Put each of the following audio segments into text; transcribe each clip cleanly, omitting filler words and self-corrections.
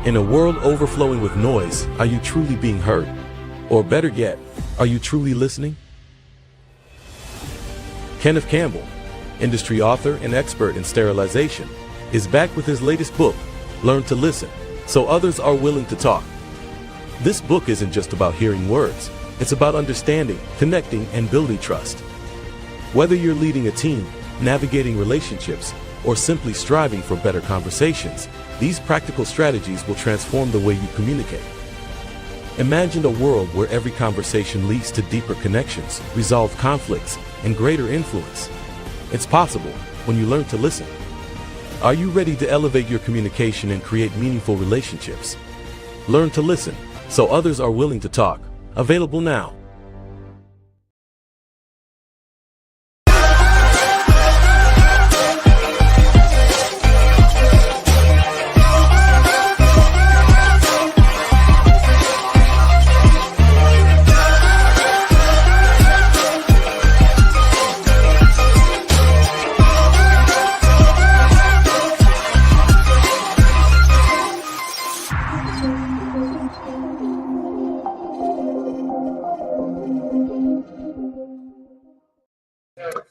In a world overflowing with noise, are you truly being heard? Or better yet, are you truly listening? Kenneth Campbell, industry author and expert in sterilization, is back with his latest book, Learn to Listen, so others are willing to talk. This book isn't just about hearing words, it's about understanding, connecting, and building trust. Whether you're leading a team, navigating relationships, or simply striving for better conversations, these practical strategies will transform the way you communicate. Imagine a world where every conversation leads to deeper connections, resolved conflicts, and greater influence. It's possible when you learn to listen. Are you ready to elevate your communication and create meaningful relationships? Learn to listen, so others are willing to talk. Available now.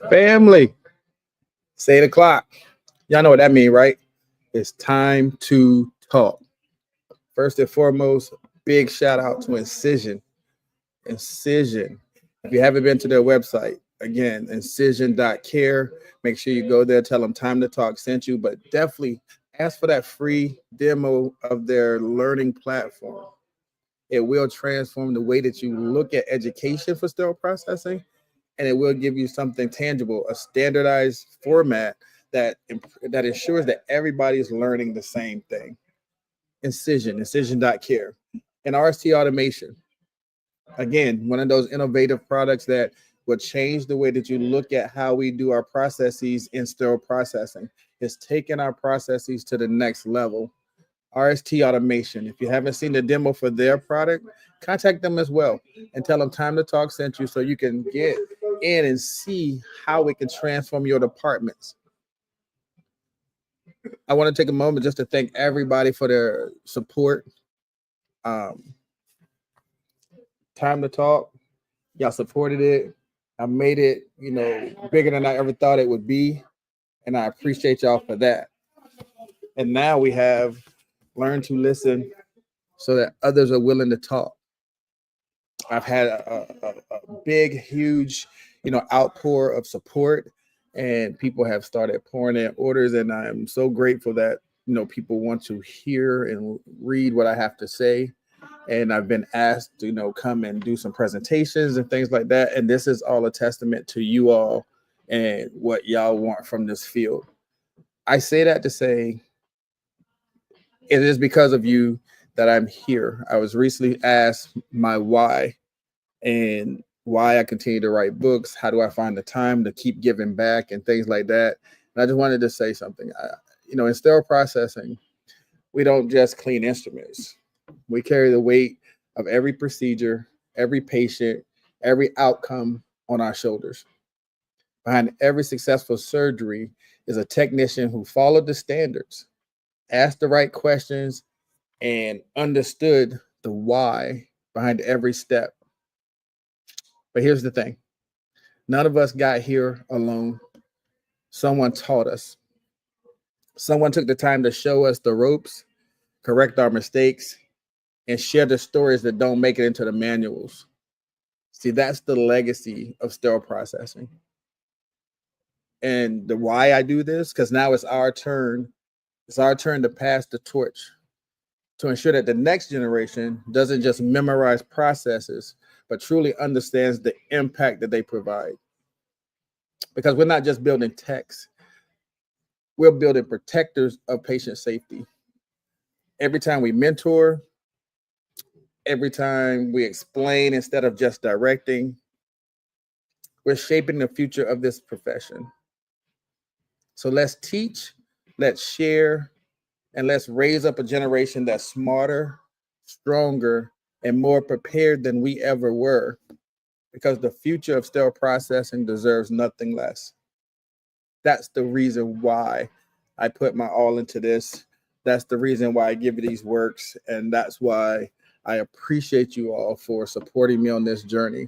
Family, it's 8 o'clock. Y'all know what that means, right? It's time to talk. First and foremost, big shout out to Incision. Incision. If you haven't been to their website, again, incision.care. Make sure you go there, tell them Time to Talk sent you, but definitely ask for that free demo of their learning platform. It will transform the way that you look at education for sterile processing, and it will give you something tangible, a standardized format that ensures that everybody's learning the same thing. Incision.care. And RST Automation. Again, one of those innovative products that will change the way that you look at how we do our processes in sterile processing. It's taking our processes to the next level. RST Automation. If you haven't seen the demo for their product, contact them as well and tell them Time to Talk sent you so you can get in and see how it can transform your departments. I want to take a moment just to thank everybody for their support. Time to Talk, y'all supported it. I made it, bigger than I ever thought it would be, and I appreciate y'all for that. And now we have Learn to Listen so that others are willing to talk. I've had a big, huge, outpour of support, and people have started pouring in orders, and I'm so grateful that, people want to hear and read what I have to say. And I've been asked to, come and do some presentations and things like that. And this is all a testament to you all and what y'all want from this field. I say that to say it is because of you that I'm here. I was recently asked my why and why I continue to write books. How do I find the time to keep giving back and things like that? And I just wanted to say something. In sterile processing, we don't just clean instruments. We carry the weight of every procedure, every patient, every outcome on our shoulders. Behind every successful surgery is a technician who followed the standards, asked the right questions, and understood the why behind every step. But here's the thing. None of us got here alone. Someone taught us. Someone took the time to show us the ropes, correct our mistakes, and share the stories that don't make it into the manuals. See, that's the legacy of sterile processing. And the why I do this, because now it's our turn. It's our turn to pass the torch to ensure that the next generation doesn't just memorize processes, but truly understands the impact that they provide. Because we're not just building techs, we're building protectors of patient safety. Every time we mentor, every time we explain instead of just directing, we're shaping the future of this profession. So let's teach, let's share, and let's raise up a generation that's smarter, stronger, and more prepared than we ever were, because the future of sterile processing deserves nothing less. That's the reason why I put my all into this. That's the reason why I give you these works, and that's why I appreciate you all for supporting me on this journey.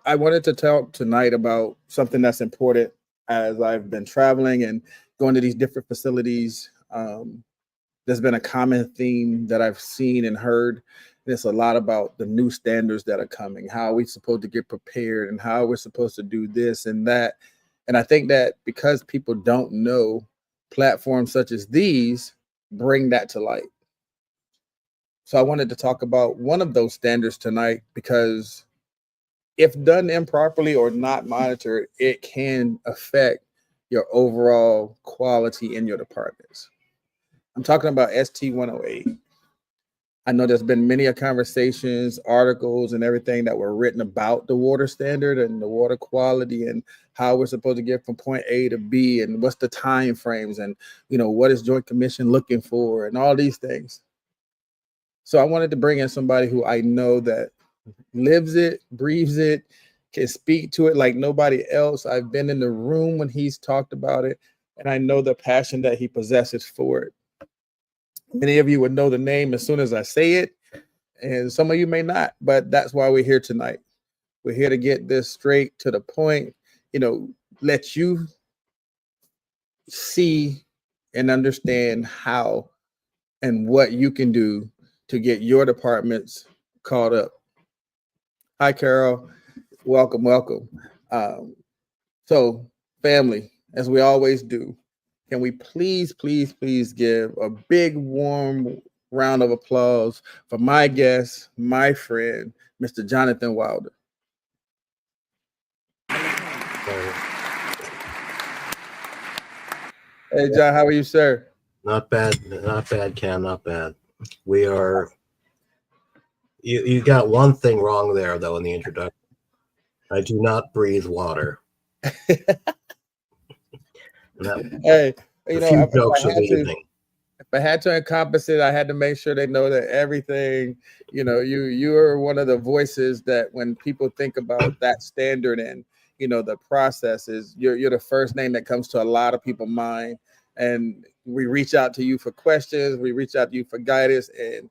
I wanted to talk tonight about something that's important as I've been traveling and going to these different facilities. There's been a common theme that I've seen and heard. And it's a lot about the new standards that are coming, how we're supposed to get prepared and how we're supposed to do this and that. And I think that because people don't know, platforms such as these bring that to light. So I wanted to talk about one of those standards tonight because if done improperly or not monitored, it can affect your overall quality in your departments. I'm talking about ST-108. I know there's been many conversations, articles, and everything that were written about the water standard and the water quality and how we're supposed to get from point A to B and what's the time frames and what is Joint Commission looking for and all these things. So I wanted to bring in somebody who I know that lives it, breathes it, can speak to it like nobody else. I've been in the room when he's talked about it, and I know the passion that he possesses for it. Many of you would know the name as soon as I say it, and some of you may not, but that's why we're here tonight. We're here to get this straight to the point, let you see and understand how and what you can do to get your departments caught up. Hi, Carol. Welcome, welcome. So, family, as we always do, can we please give a big, warm round of applause for my guest, my friend, Mr. Jonathan Wilder. Hey, John, how are you, sir? Not bad, Cam, not bad. We are, you got one thing wrong there, though, in the introduction. I do not breathe water. Hey, a few jokes of the evening. If I had to encompass it, I had to make sure they know that everything, you're one of the voices that when people think about that standard and, the process is you're the first name that comes to a lot of people's mind. And we reach out to you for questions. We reach out to you for guidance. And,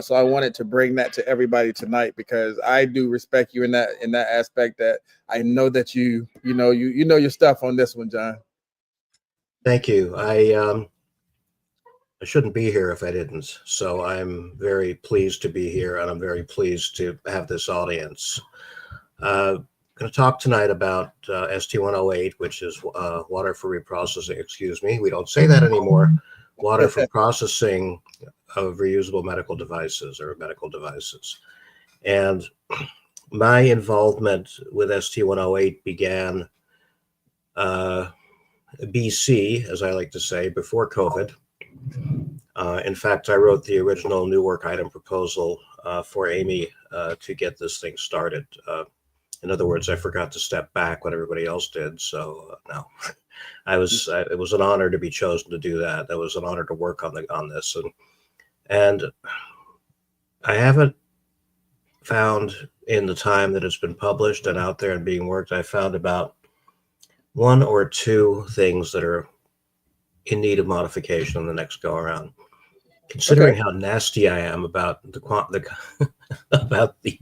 so I wanted to bring that to everybody tonight because I do respect you in that aspect that I know that you know your stuff on this one, John. Thank you. I shouldn't be here if I didn't. So I'm very pleased to be here, and I'm very pleased to have this audience. I'm going to talk tonight about ST-108, which is water for reprocessing. Excuse me, we don't say that anymore. Water for processing of reusable medical devices or medical devices. And my involvement with ST-108 began BC, as I like to say, before COVID. In fact, I wrote the original new work item proposal for Amy to get this thing started. In other words, I forgot to step back when everybody else did. So no, it was an honor to be chosen to do that. That was an honor to work on this, and I haven't found in the time that it's been published and out there and being worked, I found about one or two things that are in need of modification on the next go around. Considering how nasty I am about about the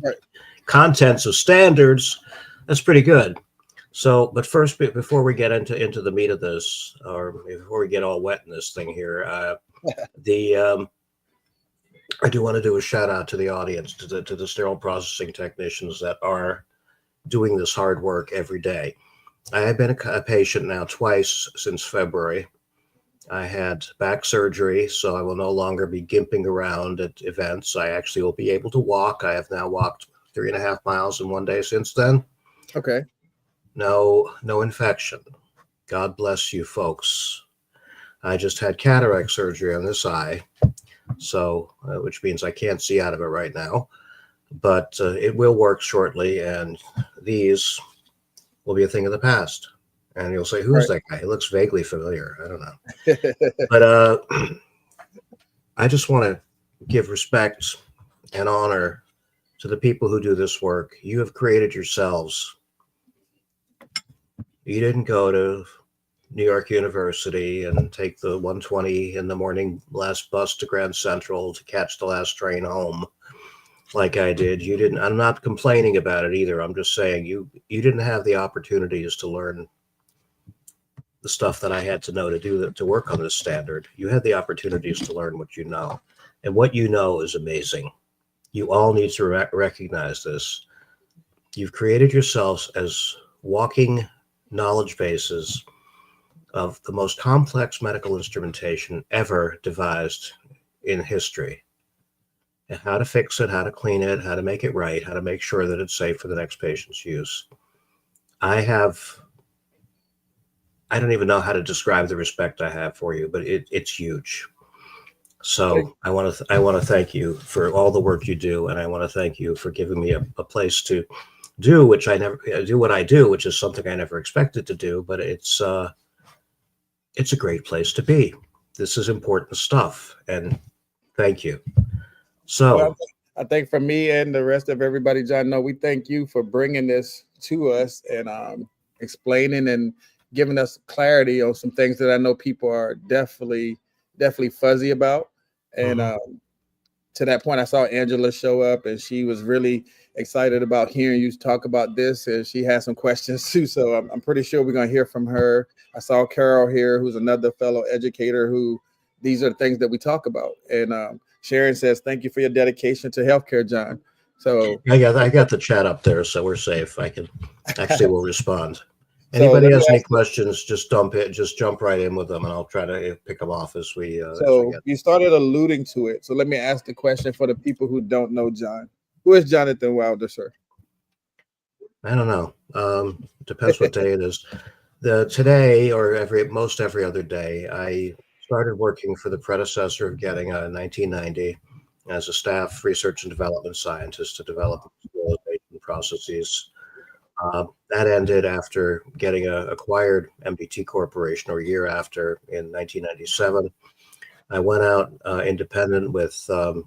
contents of standards, that's pretty good. So, but first, before we get into the meat of this, or before we get all wet in this thing here, I do want to do a shout out to the audience, to the sterile processing technicians that are doing this hard work every day. I have been a patient now twice since February. I had back surgery, so I will no longer be gimping around at events. I actually will be able to walk. I have now walked 3.5 miles in one day since then. Okay. No infection. God bless you folks. I just had cataract surgery on this eye, so which means I can't see out of it right now, but it will work shortly, and these will be a thing of the past. And you'll say, who's that guy? He looks vaguely familiar. I don't know. But I just want to give respect and honor to the people who do this work. You have created yourselves. You didn't go to New York University and take the 1:20 in the morning last bus to Grand Central to catch the last train home like I did. You didn't. I'm not complaining about it either. I'm just saying you didn't have the opportunities to learn the stuff that I had to know to work on this standard. You had the opportunities to learn what you know, and what you know is amazing. You all need to recognize this. You've created yourselves as walking knowledge bases of the most complex medical instrumentation ever devised in history. And how to fix it, how to clean it, how to make it right, how to make sure that it's safe for the next patient's use. I don't even know how to describe the respect I have for you, but it's huge. So I want to thank you for all the work you do, and I want to thank you for giving me a place to do what I do, which is something I never expected to do, but it's a great place to be. This is important stuff, and thank you. So well, I think for me and the rest of everybody, John, no, we thank you for bringing this to us and explaining and giving us clarity on some things that I know people are definitely fuzzy about. And to that point, I saw Angela show up, and she was really excited about hearing you talk about this, and she had some questions too. So I'm pretty sure we're going to hear from her. I saw Carol here, who's another fellow educator, who these are the things that we talk about. And Sharon says, "Thank you for your dedication to healthcare, John." So I got the chat up there, so we're safe. I can actually will respond. So Anybody has any questions, just jump right in with them, and I'll try to pick them off as we get. You started alluding to it. So let me ask the question for the people who don't know John. Who is Jonathan Wilder, sir? I don't know. Depends what day it is. Today or most every other day, I started working for the predecessor of Gettinga in 1990 as a staff research and development scientist to develop sterilization processes. That ended after Gettinga acquired MBT Corporation, or a year after, in 1997. I went out independent with a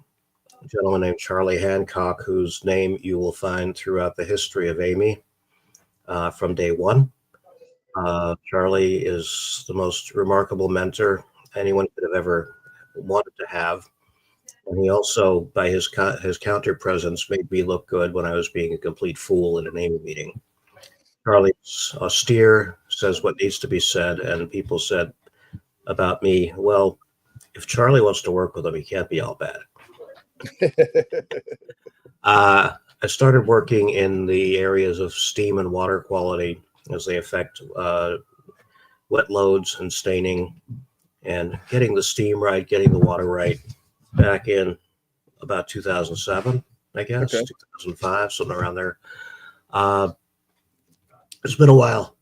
gentleman named Charlie Hancock, whose name you will find throughout the history of AMY from day one. Charlie is the most remarkable mentor anyone could have ever wanted to have. And he also, by his counter presence, made me look good when I was being a complete fool in an AMY meeting. Charlie's austere, says what needs to be said, and people said about me, well, if Charlie wants to work with him, he can't be all bad. I started working in the areas of steam and water quality as they affect wet loads and staining, and getting the steam right, getting the water right, back in about 2007, I guess, 2005, something around there. It's been a while,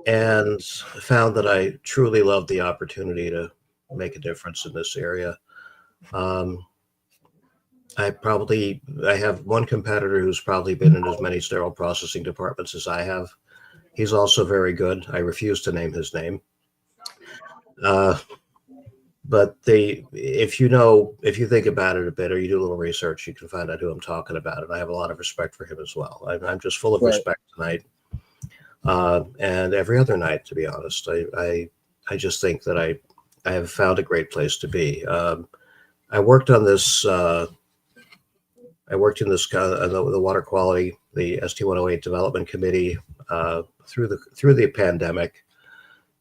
and I found that I truly loved the opportunity to make a difference in this area. I have one competitor who's probably been in as many sterile processing departments as I have. He's also very good. I refuse to name his name. But if you think about it a bit, or you do a little research, you can find out who I'm talking about. And I have a lot of respect for him as well. I'm just full of respect tonight. And every other night, to be honest. I just think that I have found a great place to be. I worked on this. I worked in the water quality, the ST108 development committee through the pandemic,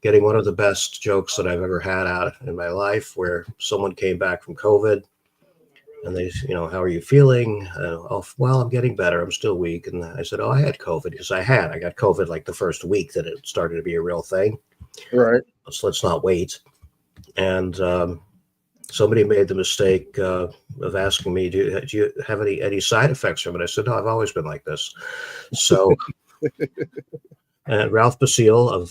getting one of the best jokes that I've ever had out in my life, where someone came back from COVID and they, how are you feeling? Oh, well, I'm getting better. I'm still weak. And I said, oh, I had COVID, because I got COVID like the first week that it started to be a real thing. Right. So let's not wait. And somebody made the mistake of asking me, do you have any side effects from it? I said, no, I've always been like this. So, and Ralph Basile of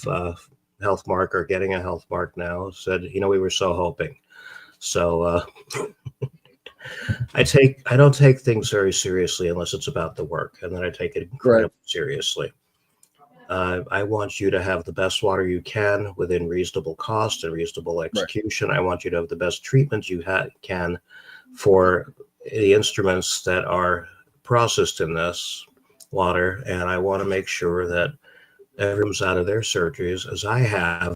Healthmark, or getting a Healthmark now, said, we were so hoping. So I don't take things very seriously unless it's about the work, and then I take it incredibly seriously. I want you to have the best water you can within reasonable cost and reasonable execution. Right. I want you to have the best treatment you can for the instruments that are processed in this water. And I want to make sure that everyone comes out of their surgeries, as I have.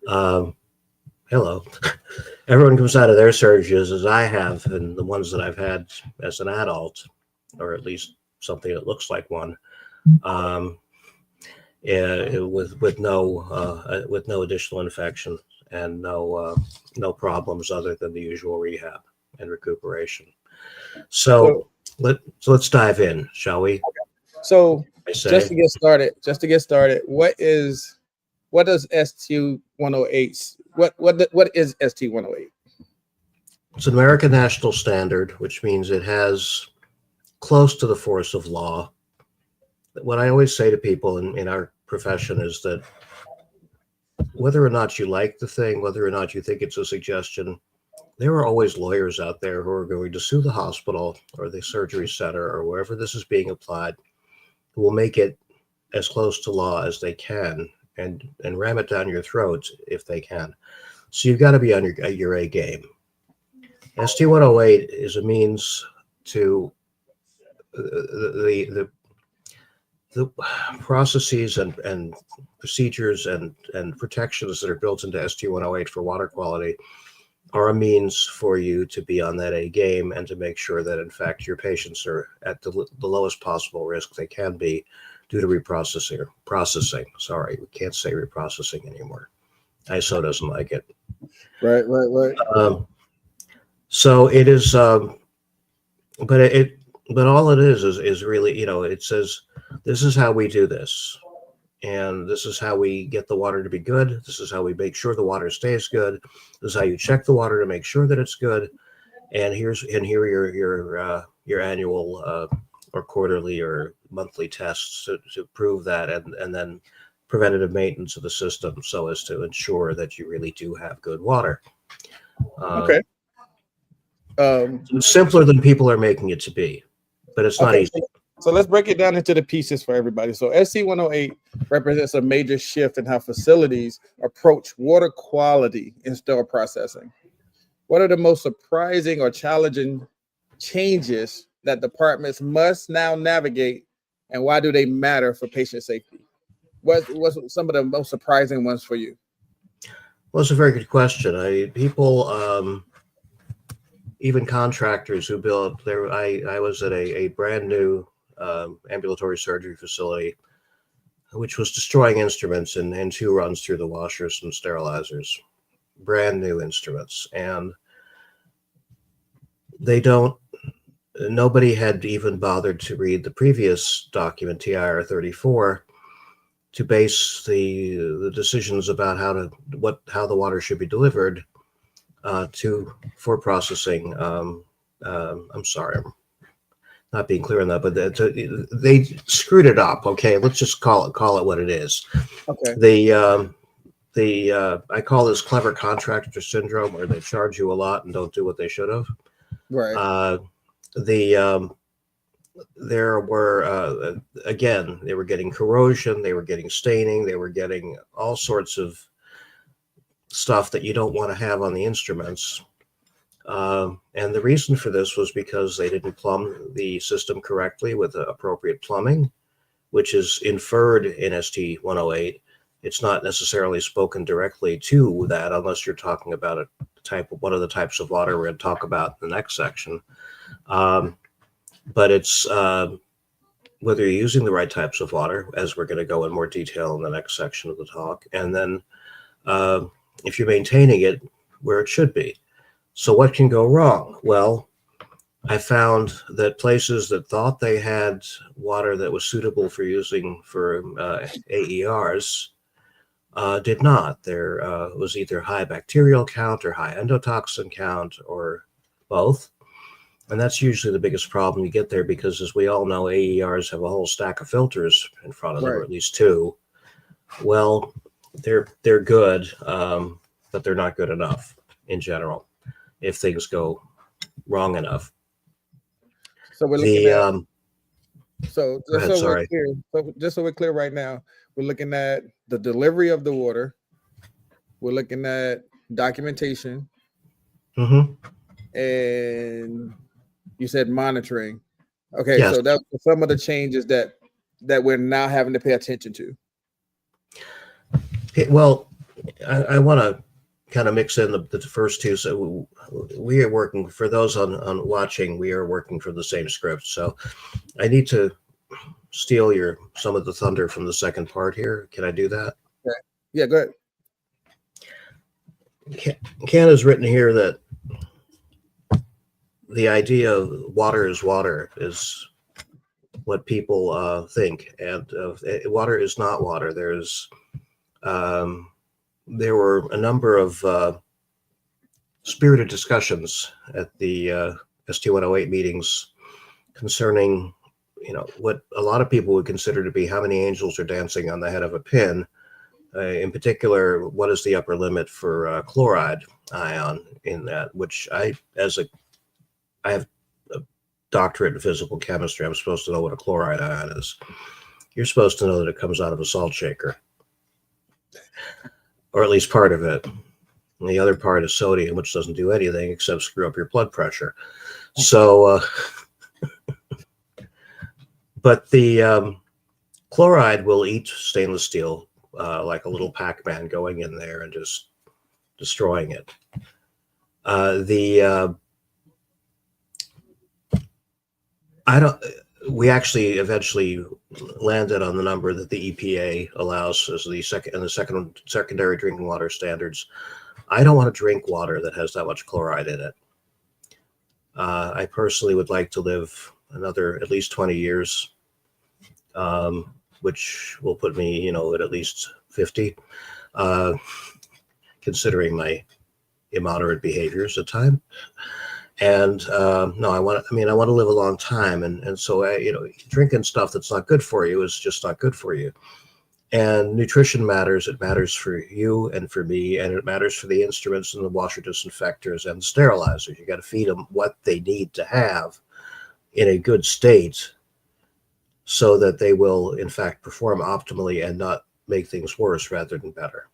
Hello. Everyone comes out of their surgeries, as I have, and the ones that I've had as an adult, or at least something that looks like one, with no additional infection and no problems other than the usual rehab and recuperation. So let's dive in, shall we? So just to get started, what does ST108? What is ST108? It's an American national standard, which means it has close to the force of law. What I always say to people in our profession is that whether or not you like the thing, whether or not you think it's a suggestion, there are always lawyers out there who are going to sue the hospital or the surgery center or wherever this is being applied, who will make it as close to law as they can and ram it down your throat if they can. So you've got to be on your A game. ST108 is a means to the processes and procedures and protections that are built into ST108 for water quality are a means for you to be on that A game and to make sure that, in fact, your patients are at the lowest possible risk they can be due to processing. Sorry, we can't say reprocessing anymore. ISO doesn't like it. Right. So it is, but all it is really, it says, this is how we do this. And this is how we get the water to be good. This is how we make sure the water stays good. This is how you check the water to make sure that it's good. And here are your annual or quarterly or monthly tests to prove that, and then preventative maintenance of the system so as to ensure that you really do have good water. Okay. It's simpler than people are making it to be, but it's not easy. So let's break it down into the pieces for everybody. So ST108 represents a major shift in how facilities approach water quality in sterile processing. What are the most surprising or challenging changes that departments must now navigate, and why do they matter for patient safety? What's some of the most surprising ones for you? Well, it's a very good question. People, even contractors who build there. I was at a brand new ambulatory surgery facility, which was destroying instruments in 2 runs through the washers and sterilizers, brand new instruments. And nobody had even bothered to read the previous document, TIR 34, to base the decisions about how the water should be delivered for processing. I'm sorry, I'm not being clear on that, but they screwed it up. Okay, let's just call it what it is. Okay. I call this clever contractor syndrome, where they charge you a lot and don't do what they should have. Right. There were again, they were getting corrosion, they were getting staining, they were getting all sorts of stuff that you don't want to have on the instruments. And the reason for this was because they didn't plumb the system correctly with the appropriate plumbing, which is inferred in ST108. It's not necessarily spoken directly to that unless you're talking about one of the types of water we're going to talk about in the next section. But it's whether you're using the right types of water, as we're going to go in more detail in the next section of the talk, and then if you're maintaining it where it should be. So what can go wrong? Well, I found that places that thought they had water that was suitable for using for AERs did not. There was either high bacterial count or high endotoxin count or both. And that's usually the biggest problem you get there, because as we all know, AERs have a whole stack of filters in front of them, or at least 2. Well, they're good, but they're not good enough in general if things go wrong enough. So we're looking at just so we're clear right now, we're looking at the delivery of the water, we're looking at documentation, and you said monitoring. Okay, yes. So that's some of the changes that that we're now having to pay attention to? Well, I want to kind of mix in the first two. So we are working, for those on watching, we are working from the same script. So I need to steal some of the thunder from the second part here. Can I do that? Okay. Yeah, go ahead. Ken has written here that the idea of water is what people think, and water is not water. There were a number of spirited discussions at the H2O meetings concerning, what a lot of people would consider to be how many angels are dancing on the head of a pin. In particular, what is the upper limit for chloride ion in that, which I have a doctorate in physical chemistry. I'm supposed to know what a chloride ion is. You're supposed to know that it comes out of a salt shaker, or at least part of it. And the other part is sodium, which doesn't do anything except screw up your blood pressure. So, but the chloride will eat stainless steel like a little Pac-Man, going in there and just destroying it. We actually eventually landed on the number that the EPA allows as the secondary drinking water standards. I don't want to drink water that has that much chloride in it. I personally would like to live another at least 20 years, which will put me, at least 50, considering my immoderate behaviors at time. And no, I want to live a long time, and so drinking stuff that's not good for you is just not good for you. And nutrition matters. It matters for you and for me, and it matters for the instruments and the washer disinfectors and the sterilizers. You got to feed them what they need to have in a good state, so that they will, in fact, perform optimally and not make things worse rather than better.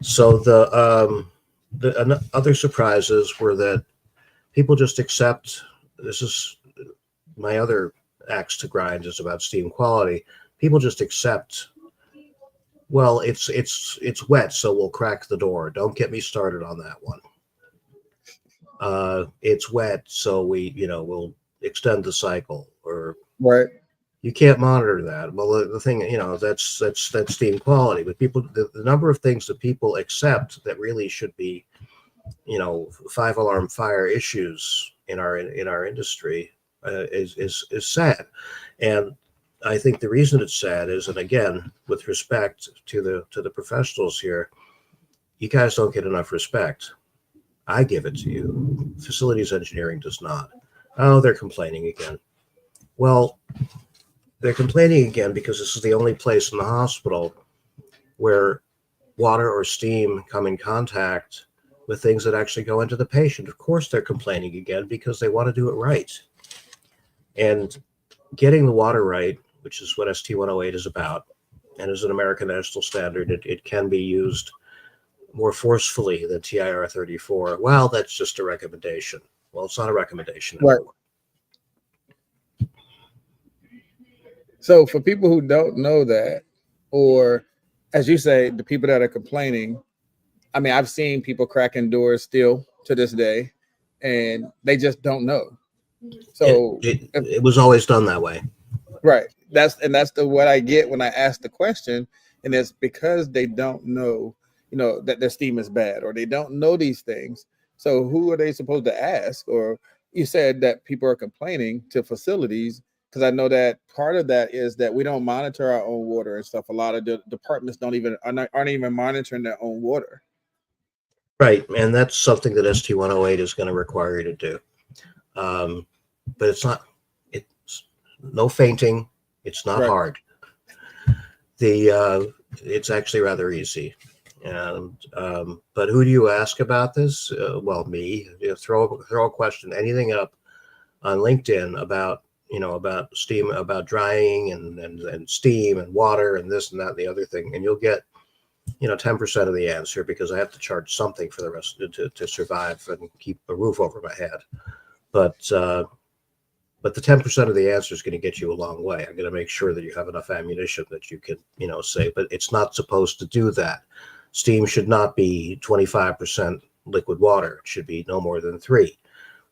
So the other surprises were that people just accept. This is my other axe to grind, is about steam quality. People just accept, well, it's wet, so we'll crack the door. Don't get me started on that one. It's wet, so we'll extend the cycle, or Right. you can't monitor that. Well, the thing, that's steam quality. But the number of things that people accept that really should be, 5-alarm fire issues in our industry is sad. And I think the reason it's sad is, and again, with respect to the professionals here, you guys don't get enough respect. I give it to you. Facilities engineering does not. Oh, they're complaining again. Well, they're complaining again because this is the only place in the hospital where water or steam come in contact with things that actually go into the patient. Of course, they're complaining again because they want to do it right. And getting the water right, which is what ST108 is about, and as an American national standard, it can be used more forcefully than TIR 34. Well, that's just a recommendation. Well, it's not a recommendation anymore. Right. So for people who don't know that, or as you say, the people that are complaining, I mean, I've seen people cracking doors still to this day, and they just don't know. So it was always done that way. Right. That's what I get when I ask the question, and it's because they don't know, that their steam is bad, or they don't know these things. So who are they supposed to ask? Or you said that people are complaining to facilities, because I know that part of that is that we don't monitor our own water and stuff. A lot of the departments aren't even monitoring their own water. Right, and that's something that ST108 is going to require you to do. But it's no fainting. It's not hard. It's actually rather easy. And but who do you ask about this? Well, me. Throw a question, anything up on LinkedIn about steam, about drying and steam and water and this and that and the other thing, and you'll get 10% of the answer, because I have to charge something for the rest to survive and keep a roof over my head. But But the 10% of the answer is going to get you a long way. I'm going to make sure that you have enough ammunition that you can, say, but it's not supposed to do that. Steam should not be 25% liquid water. It should be no more than 3.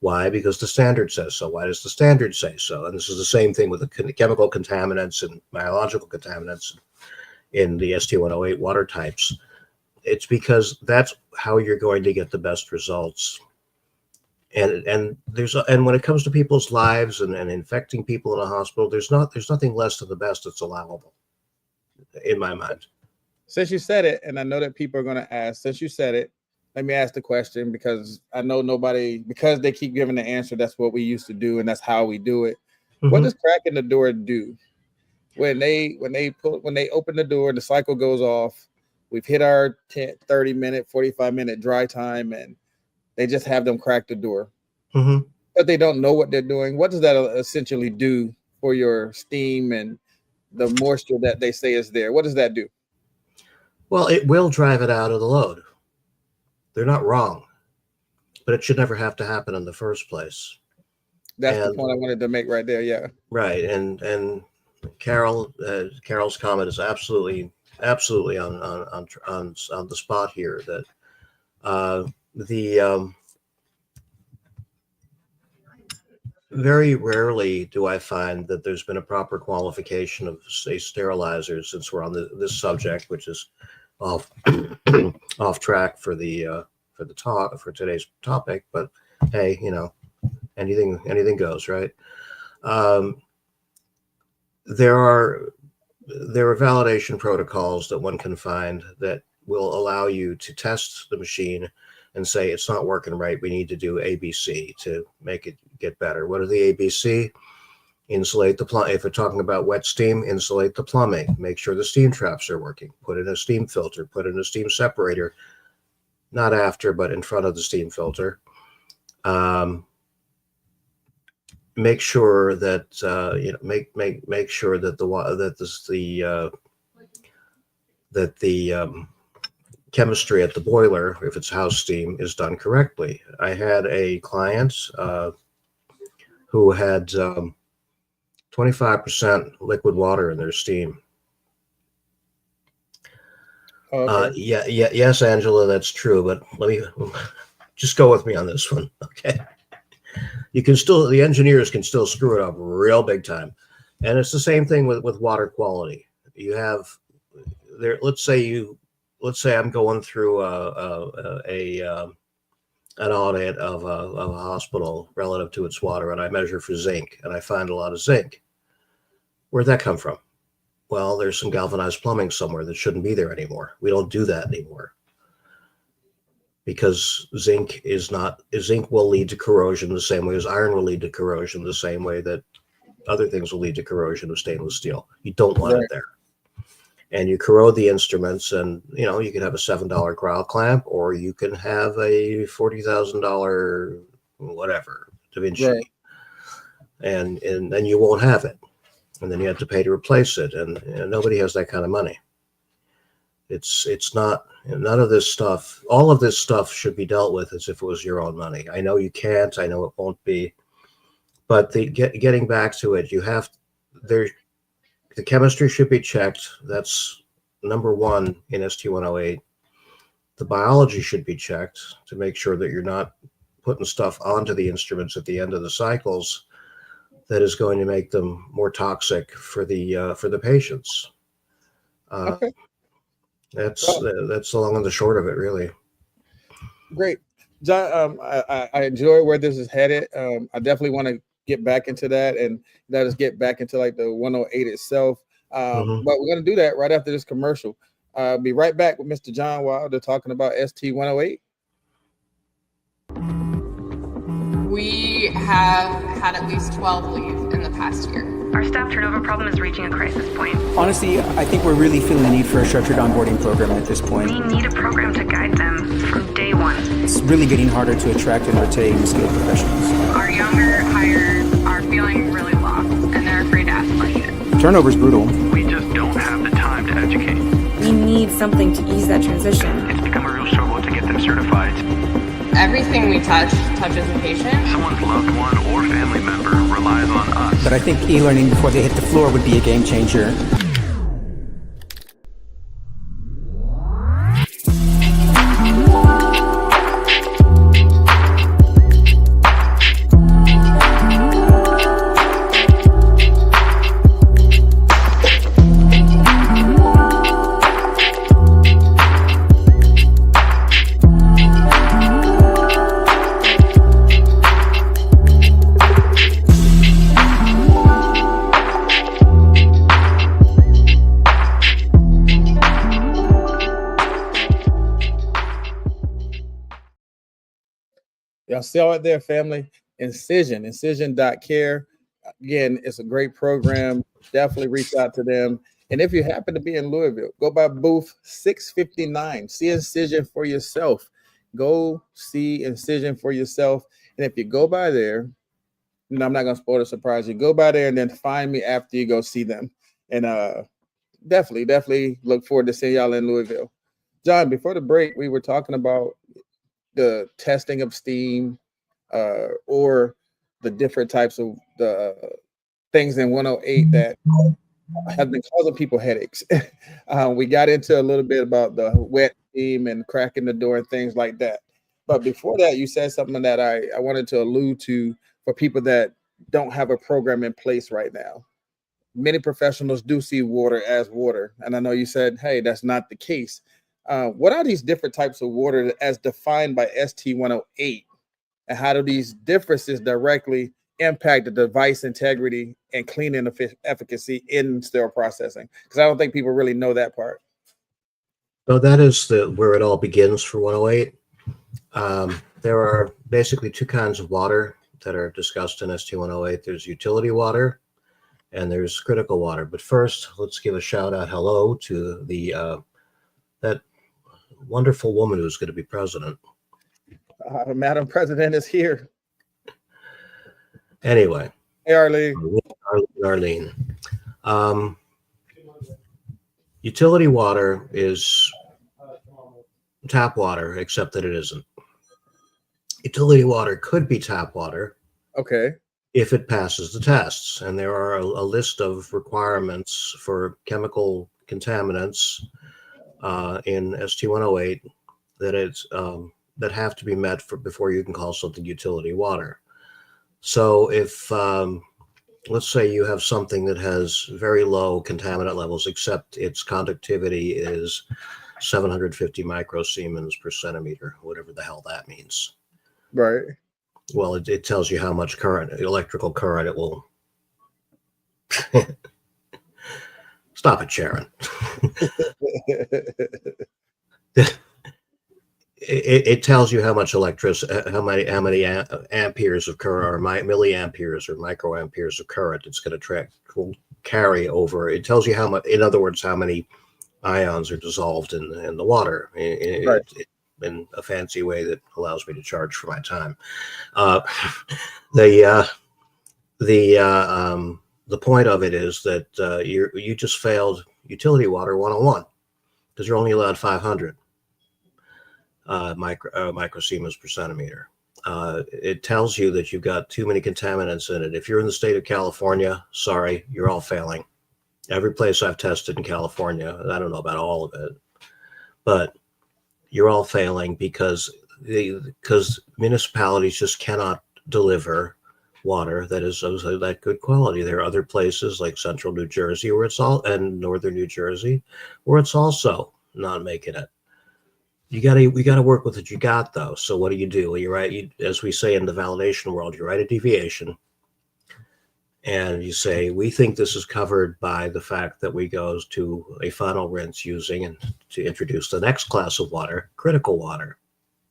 Why? Because the standard says so. Why does the standard say so? And this is the same thing with the chemical contaminants and biological contaminants in the H2O water types. It's because that's how you're going to get the best results. And when it comes to people's lives and infecting people in a hospital, there's nothing less than the best that's allowable, in my mind. Since you said it, and I know that people are going to ask, since you said it, let me ask the question, because I know because they keep giving the answer, that's what we used to do and that's how we do it. Mm-hmm. What does cracking the door do? When they open the door, the cycle goes off, we've hit our 30-minute, 45-minute dry time, and they just have them crack the door. Mm-hmm. But they don't know what they're doing. What does that essentially do for your steam and the moisture that they say is there? What does that do? Well, it will drive it out of the load. They're not wrong, but it should never have to happen in the first place. That's the point I wanted to make right there. Yeah. Right. And Carol's comment is absolutely on the spot here, that very rarely do I find that there's been a proper qualification of, say, sterilizers, since we're on this subject, which is off track for today's topic. But hey, anything goes, right? There are validation protocols that one can find that will allow you to test the machine and say, it's not working right, we need to do ABC to make it get better. What are the ABC? Insulate the plumbing. If we're talking about wet steam, insulate the plumbing. Make sure the steam traps are working. Put in a steam filter. Put in a steam separator. Not after, but in front of the steam filter. Make sure that make sure that the chemistry at the boiler, if it's house steam, is done correctly. I had a client who had 25% liquid water in their steam. Okay. Yes, Angela, that's true. But let me just go with me on this one, okay? The engineers can still screw it up real big time, and it's the same thing with water quality. You have there. Let's say I'm going through an audit of a hospital relative to its water, and I measure for zinc, and I find a lot of zinc. Where'd that come from? Well, there's some galvanized plumbing somewhere that shouldn't be there anymore. We don't do that anymore, because zinc will lead to corrosion the same way as iron will lead to corrosion, the same way that other things will lead to corrosion of stainless steel. You don't want it there. And you corrode the instruments, and you can have a $7 crowd clamp, or you can have a $40,000 whatever Da Vinci, right. and then you won't have it, and then you have to pay to replace it, and nobody has that kind of money. It's not, none of this stuff. All of this stuff should be dealt with as if it was your own money. I know you can't. I know it won't be, but getting back to it, the chemistry should be checked. That's number one in H2O. The biology should be checked to make sure that you're not putting stuff onto the instruments at the end of the cycles that is going to make them more toxic for the patients. Okay. That's the long and the short of it, really. Great, John. I enjoy where this is headed. I definitely want to get back into that, and let us get back into like the 108 itself. But we're going to do that right after this commercial. Be right back with Mr. John Wilder talking about ST108. We have had at least 12 leave in the past year. Our staff turnover problem is reaching a crisis point. Honestly, I think we're really feeling the need for a structured onboarding program at this point. We need a program to guide them from day one. It's really getting harder to attract and retain skilled professionals. Our younger hires are feeling really lost, and they're afraid to ask questions. Turnover's brutal. We just don't have the time to educate. We need something to ease that transition. It's become a real struggle to get them certified. everything we touches a patient. Someone's loved one or family member relies on us. But I think e-learning before they hit the floor would be a game changer. Y'all see all it there, family. Incision.care. Again, it's a great program. Definitely reach out to them. And if you happen to be in Louisville, go by booth 659. See Incision for yourself. Go see Incision for yourself. And if you go by there, and I'm not going to spoil the surprise, you go by there and then find me after you go see them. And definitely look forward to seeing y'all in Louisville. John, before the break, we were talking about the testing of steam or the different types of the things in 108 that have been causing people headaches. We got into a little bit about the wet steam and cracking the door and things like that. But before that, you said something that I wanted to allude to for people that don't have a program in place right now. Many professionals do see water as water. And I know you said, hey, that's not the case. What are these different types of water as defined by ST108? And how do these differences directly impact the device integrity and cleaning efficacy in sterile processing? Because I don't think people really know that part. So that is where it all begins for 108. There are basically two kinds of water that are discussed in ST108. There's utility water and there's critical water. But first, let's give a shout out hello to the that wonderful woman who's going to be president. Madam President is here. Anyway. Hey, Arlene. Arlene. Utility water is tap water, except that it isn't. Utility water could be tap water. Okay. If it passes the tests. And there are a list of requirements for chemical contaminants in ST108 that have to be met before you can call something utility water. So if, let's say you have something that has very low contaminant levels, except its conductivity is 750 microsiemens per centimeter, whatever the hell that means. Right. Well, it tells you how much electrical current it will. Stop it, Sharon. It tells you how much electricity, how many amperes of current, or milliamperes or microamperes of current it's going to carry over. It tells you how much, in other words, how many ions are dissolved in the water. Right. In a fancy way that allows me to charge for my time. The point of it is that you just failed utility water 101 because you're only allowed 500 microsiemens per centimeter. It tells you that you've got too many contaminants in it. If you're in the state of California, sorry, you're all failing. Every place I've tested in California, I don't know about all of it, but you're all failing because municipalities just cannot deliver water that is of that good quality. There are other places like central New Jersey and northern New Jersey where it's also not making it. We got to work with what you got though. So what do? Well, you write, as we say in the validation world, you write a deviation and you say, we think this is covered by the fact that we go to a final rinse using and to introduce the next class of water, critical water.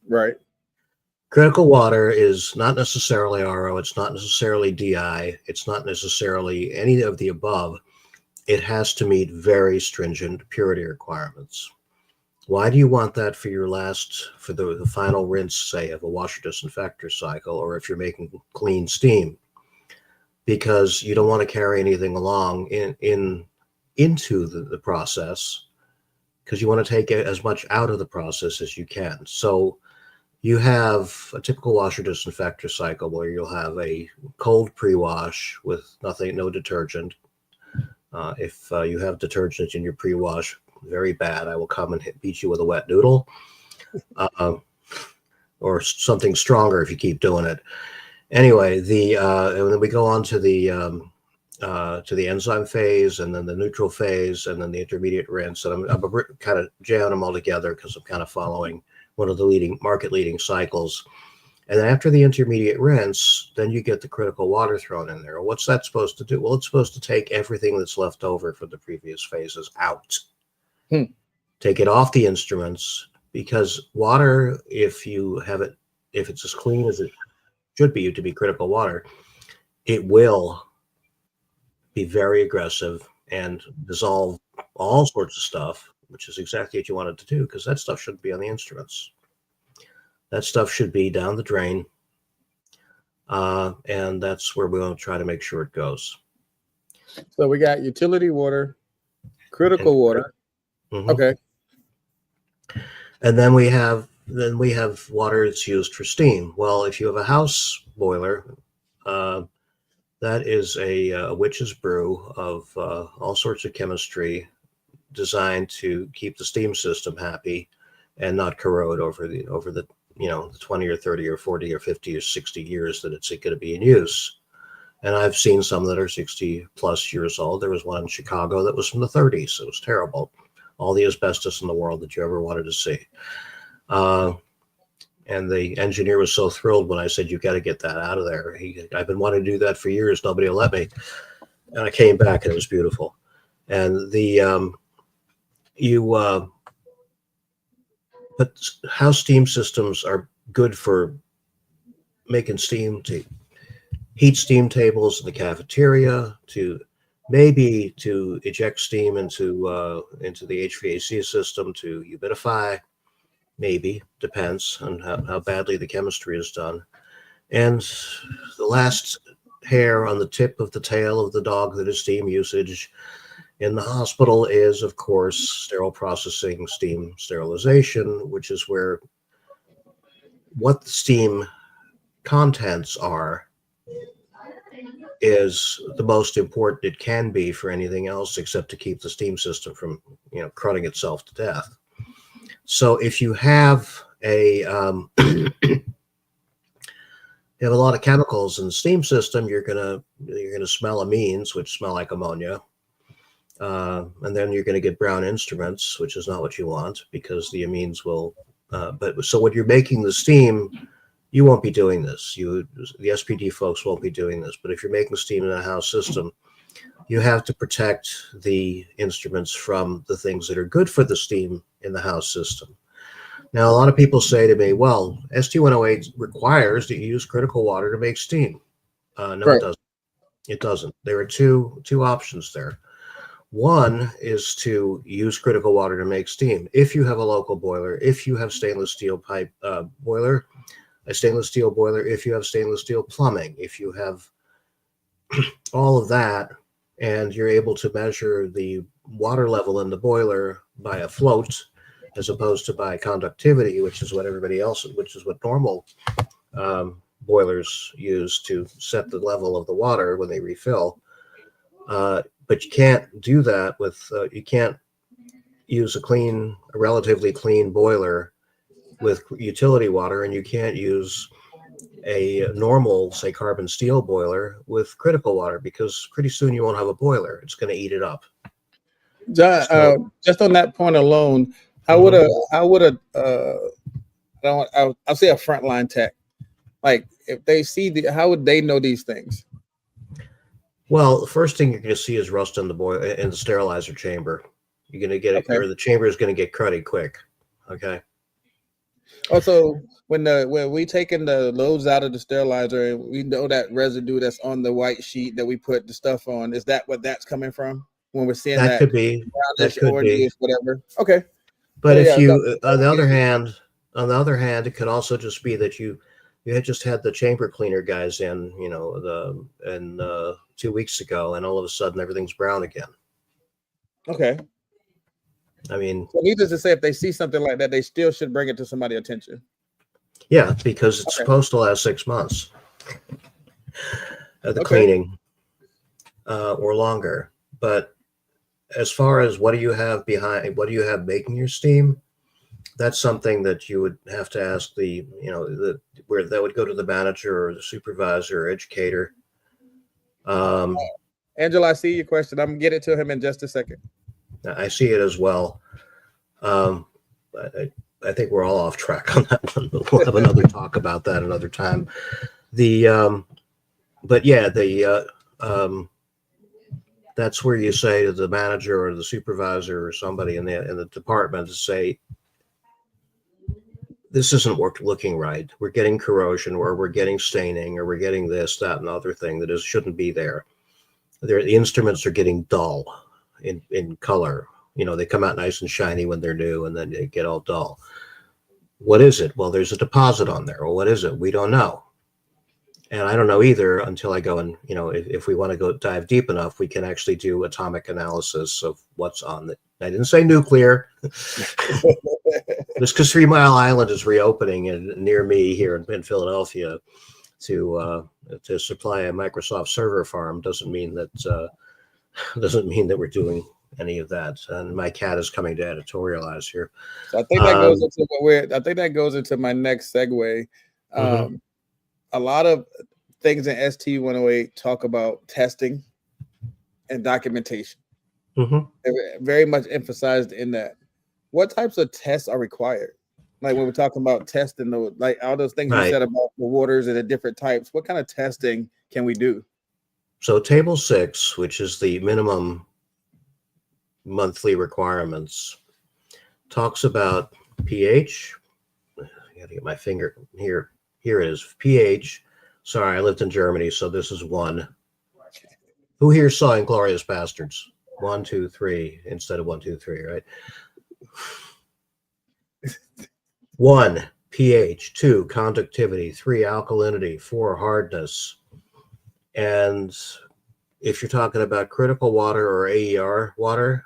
Right. Critical water is not necessarily RO. It's not necessarily DI. It's not necessarily any of the above. It has to meet very stringent purity requirements. Why do you want that for the final rinse, say, of a washer disinfector cycle, or if you're making clean steam? Because you don't want to carry anything along into the process, because you want to take as much out of the process as you can. So You have a typical washer disinfector cycle where you'll have a cold pre-wash with no detergent. If you have detergent in your pre-wash, very bad. I will come and beat you with a wet noodle, or something stronger if you keep doing it. Anyway, and then we go on to the enzyme phase, and then the neutral phase, and then the intermediate rinse. And I'm kind of jamming them all together because I'm kind of following one of the market leading cycles. And then after the intermediate rinse, then you get the critical water thrown in there. What's that supposed to do? Well, it's supposed to take everything that's left over from the previous phases out. Take it off the instruments, because water, if it's as clean as it should be to be critical water, it will be very aggressive and dissolve all sorts of stuff, which is exactly what you want it to do, because that stuff shouldn't be on the instruments. That stuff should be down the drain, and that's where we want to try to make sure it goes. So we got utility water, critical water. Mm-hmm. Okay. And then we have water that's used for steam. Well, if you have a house boiler, that is a witch's brew of all sorts of chemistry designed to keep the steam system happy and not corrode over the 20 or 30 or 40 or 50 or 60 years that it's going to be in use. And I've seen some that are 60 plus years old. There was one in Chicago that was from the 30s. It was terrible. All the asbestos in the world that you ever wanted to see. And the engineer was so thrilled when I said, "You got to get that out of there." I've been wanting to do that for years. Nobody will let me. And I came back and it was beautiful. And but how steam systems are good for making steam, to heat steam tables in the cafeteria, to eject steam into the HVAC system, to humidify, maybe, depends on how badly the chemistry is done. And the last hair on the tip of the tail of the dog that is steam usage in the hospital is, of course, sterile processing, steam sterilization, which is where what the steam contents are is the most important it can be for anything else, except to keep the steam system from, cruding itself to death. So if you have you have a lot of chemicals in the steam system, you're gonna smell amines, which smell like ammonia, and then you're going to get brown instruments, which is not what you want, because the amines will. So when you're making the steam, you won't be doing this. The SPD folks won't be doing this. But if you're making steam in a house system, you have to protect the instruments from the things that are good for the steam in the house system. Now, a lot of people say to me, well, ST108 requires that you use critical water to make steam. No, right. It doesn't. It doesn't. There are two options there. One is to use critical water to make steam. If you have a local boiler, if you have stainless steel pipe boiler, a stainless steel boiler, if you have stainless steel plumbing, if you have all of that, and you're able to measure the water level in the boiler by a float, as opposed to by conductivity, which is what normal boilers use to set the level of the water when they refill. But you can't do that with, you can't use a relatively clean boiler with utility water, and you can't use a normal, say, carbon steel boiler with critical water, because pretty soon you won't have a boiler. It's going to eat it up. John, just on that point alone, I'll say a frontline tech, like if they see how would they know these things? Well, the first thing you're going to see is rust in the sterilizer chamber. You're going to get it, or the chamber is going to get cruddy quick. Okay. Also, when we taking the loads out of the sterilizer, and we know that residue that's on the white sheet that we put the stuff on, is that what that's coming from? When we're seeing that could be, whatever. Okay. But if you, on the other hand, it could also just be that you had just had the chamber cleaner guys in, 2 weeks ago, and all of a sudden everything's brown again. Okay. I mean, so needless to say, if they see something like that, they still should bring it to somebody's attention. Yeah, because it's Okay. supposed to last 6 months. The Okay. cleaning or longer. But as far as what do you have making your steam, that's something that you would have to ask where that would go to the manager or the supervisor or educator. Angela, I see your question. I'm gonna get it to him in just a second. I see it as well. I think we're all off track on that one, but we'll have another talk about that another time. But yeah, that's where you say to the manager or the supervisor or somebody in the department to say, this isn't looking right. We're getting corrosion, or we're getting staining, or we're getting this, that, and other thing that shouldn't be there. The instruments are getting dull in color. They come out nice and shiny when they're new, and then they get all dull. What is it? Well, there's a deposit on there. Well, what is it? We don't know. And I don't know either until I go and, if we want to go dive deep enough, we can actually do atomic analysis of what's on it. I didn't say nuclear. Just because 3 Mile Island is reopening near me here in Philadelphia to supply a Microsoft server farm doesn't mean that we're doing any of that. And my cat is coming to editorialize here. So I think that goes into I think that goes into my next segue. A lot of things in ST 108 talk about testing and documentation. They're very much emphasized in that. What types of tests are required? Like when we're talking about testing, like all those things you said about the waters and the different types, what kind of testing can we do? So Table 6, which is the minimum monthly requirements, talks about pH. I gotta get my finger here. Here it is. pH. Sorry, I lived in Germany, so this is 1. Who here saw Inglourious Bastards? 1, 2, 3 instead of 1, 2, 3, right? 1, pH. 2, conductivity. 3, alkalinity. 4, hardness. And if you're talking about critical water or AER water,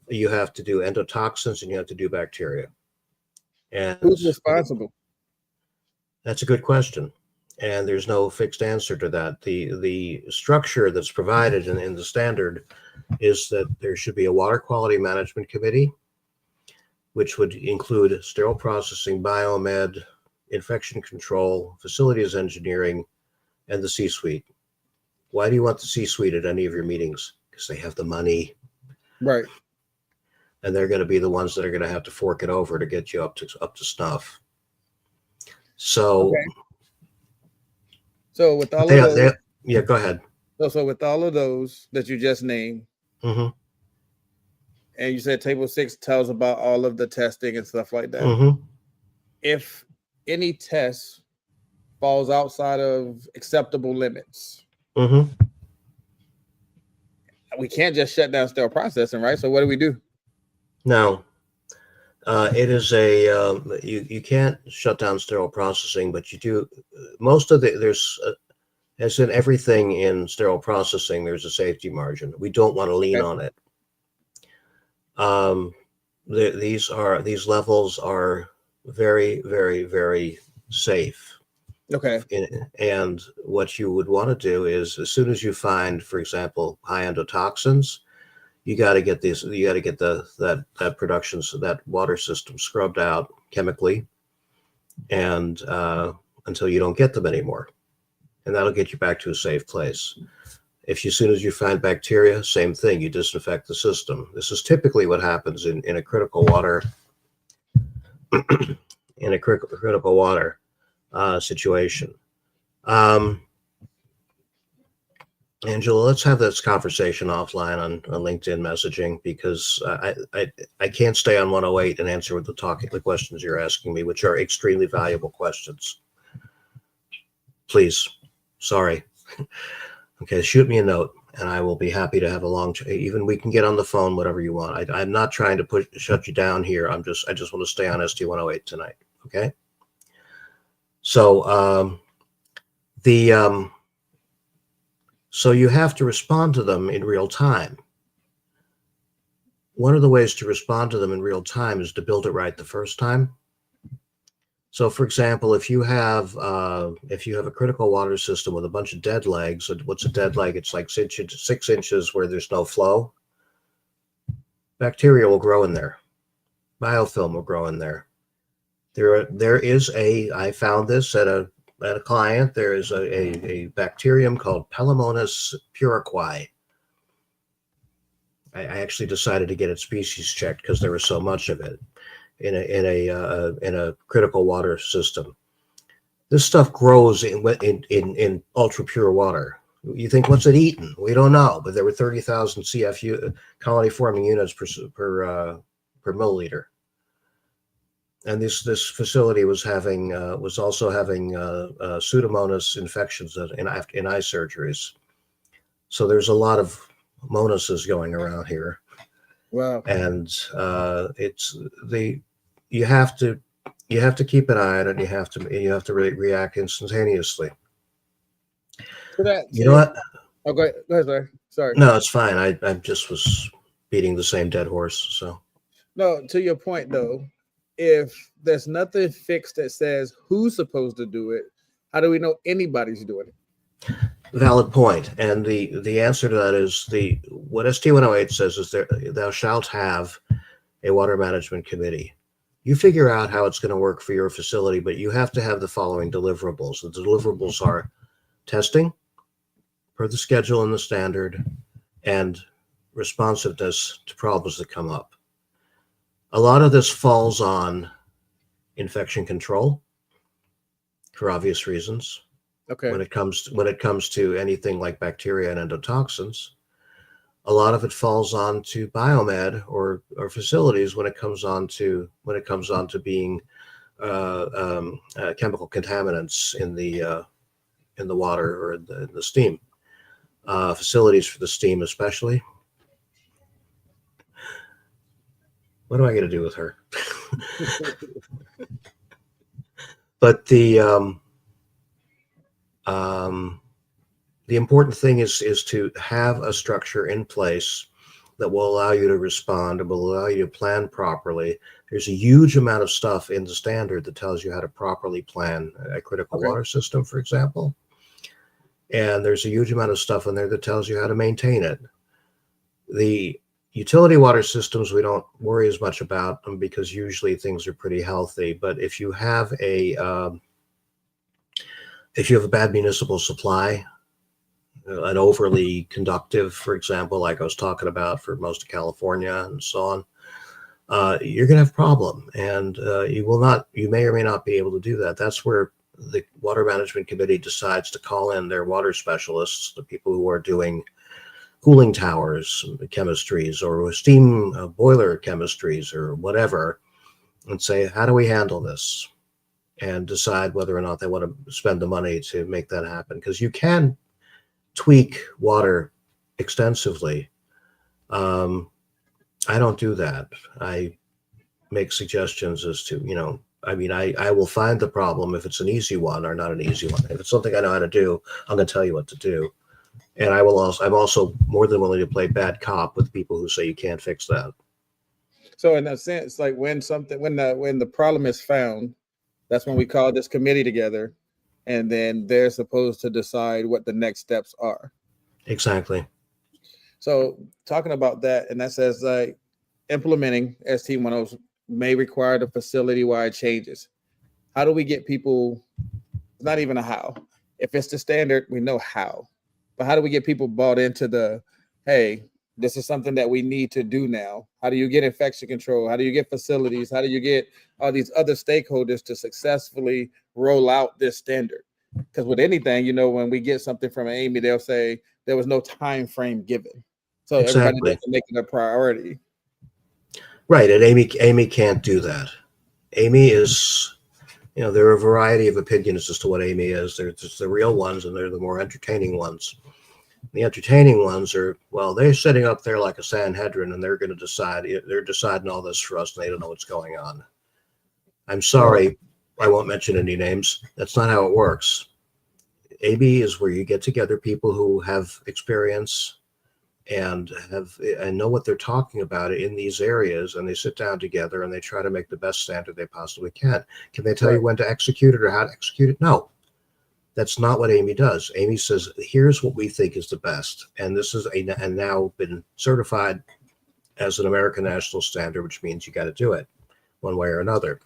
you have to do endotoxins and you have to do bacteria. And who's responsible? That's a good question. And there's no fixed answer to that. The structure that's provided in the standard is that there should be a water quality management committee, which would include sterile processing, biomed, infection control, facilities engineering, and the C-suite. Why do you want the C-suite at any of your meetings? Because they have the money. Right. And they're going to be the ones that are going to have to fork it over to get you up to snuff. So, so with all of those, yeah, go ahead. So with all of those that you just named, and you said Table 6 tells about all of the testing and stuff like that. If any test falls outside of acceptable limits, we can't just shut down sterile processing, right? So what do we do? No. It is you can't shut down sterile processing, but you do most of as in everything in sterile processing, there's a safety margin. We don't want to lean on it. These levels are very, very, very safe. Okay. And what you would want to do is, as soon as you find, for example, high endotoxins, you got to get that production, so that water system scrubbed out chemically, and until you don't get them anymore, and that'll get you back to a safe place. As soon as you find bacteria, same thing, you disinfect the system. This is typically what happens in a critical water situation. Angela, let's have this conversation offline on LinkedIn messaging, because I can't stay on 108 and answer the questions you're asking me, which are extremely valuable questions. Please, sorry. Okay, shoot me a note, and I will be happy to have even we can get on the phone, whatever you want. I'm not trying to shut you down here. I just want to stay on ST 108 tonight. Okay. So so you have to respond to them in real time. One of the ways to respond to them in real time is to build it right the first time. So, for example, if you have a critical water system with a bunch of dead legs, what's a dead leg? It's like 6 inches where there's no flow. Bacteria will grow in there. Biofilm will grow in there. I found this at a client. There is a bacterium called Pelamonas puriqui. I actually decided to get it species checked because there was so much of it in a critical water system. This stuff grows in ultra pure water. You think, what's it eating? We don't know, but there were 30,000 CFU colony forming units per milliliter. And this facility was also having Pseudomonas infections in eye surgeries. So there's a lot of monases going around here. Wow. And you have to keep an eye on it. You have to react instantaneously. So that, You know what? Oh, go ahead, sorry. No, it's fine. I just was beating the same dead horse. So No, to your point though, if there's nothing fixed that says who's supposed to do it, how do we know anybody's doing it? valid point. And the answer to that is what ST108 says is thou shalt have a water management committee. You figure out how it's going to work for your facility, but you have to have the following deliverables. The deliverables are testing per the schedule and the standard, and responsiveness to problems that come up. A lot of this falls on infection control for obvious reasons. Okay. When it comes to anything like bacteria and endotoxins, a lot of it falls on to biomed or facilities when it comes on to being chemical contaminants in the water or in the steam. Facilities for the steam especially. What am I going to do with her? But the important thing is to have a structure in place that will allow you to respond and will allow you to plan properly. There's a huge amount of stuff in the standard that tells you how to properly plan a critical water system, for example. And there's a huge amount of stuff in there that tells you how to maintain it. The utility water systems, we don't worry as much about them because usually things are pretty healthy. But if you have a bad municipal supply, an overly conductive, for example, like I was talking about for most of California and so on, you're going to have a problem, and you may or may not be able to do that. That's where the Water Management Committee decides to call in their water specialists, the people who are doing cooling towers chemistries or steam boiler chemistries or whatever, and say, how do we handle this? And decide whether or not they want to spend the money to make that happen. Because you can tweak water extensively. I don't do that. I make suggestions as to, I will find the problem if it's an easy one or not an easy one. If it's something I know how to do, I'm going to tell you what to do. And I'm also more than willing to play bad cop with people who say you can't fix that. So in a sense, like when the problem is found, that's when we call this committee together, and then they're supposed to decide what the next steps are. Exactly. So talking about that, and that says like implementing ST10 may require the facility-wide changes. How do we get people? Not even a how. If it's the standard, we know how. But how do we get people bought into hey, this is something that we need to do now? How do you get infection control? How do you get facilities? How do you get all these other stakeholders to successfully roll out this standard? Because with anything, when we get something from Amy, they'll say there was no time frame given. So Everybody doesn't make it a priority. Right, and Amy can't do that. Amy is, there are a variety of opinions as to what Amy is. There's the real ones, and they're the more entertaining ones. The entertaining ones are, they're sitting up there like a Sanhedrin, and they're going to decide. They're deciding all this for us, and they don't know what's going on. I'm sorry, I won't mention any names. That's not how it works. AB is where you get together people who have experience and know what they're talking about in these areas, and they sit down together and they try to make the best standard they possibly can. Can they tell you when to execute it or how to execute it? No, that's not what Amy does. Amy says, here's what we think is the best, and this is and now been certified as an American national standard, which means you got to do it one way or another.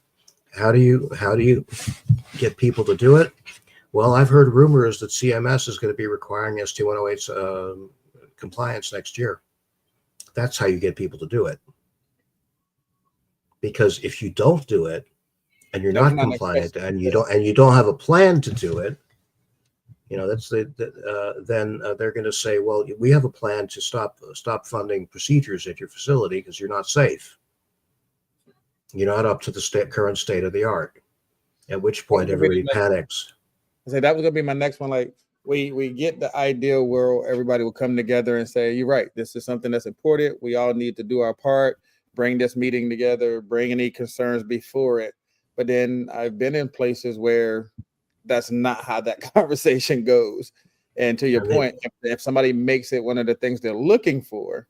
How do you get people to do it? Well, I've heard rumors that CMS is going to be requiring H2O compliance next year. That's how you get people to do it. Because if you don't do it and you're not compliant and you don't have a plan to do it, that's then they're going to say, well, we have a plan to stop funding procedures at your facility because you're not safe. You're not up to the current state of the art. At which point everybody panics. I said that was gonna be my next one. Like we get the ideal world, everybody will come together and say, you're right, this is something that's important. We all need to do our part, bring this meeting together, bring any concerns before it. But then I've been in places where that's not how that conversation goes. And to your point, if somebody makes it one of the things they're looking for,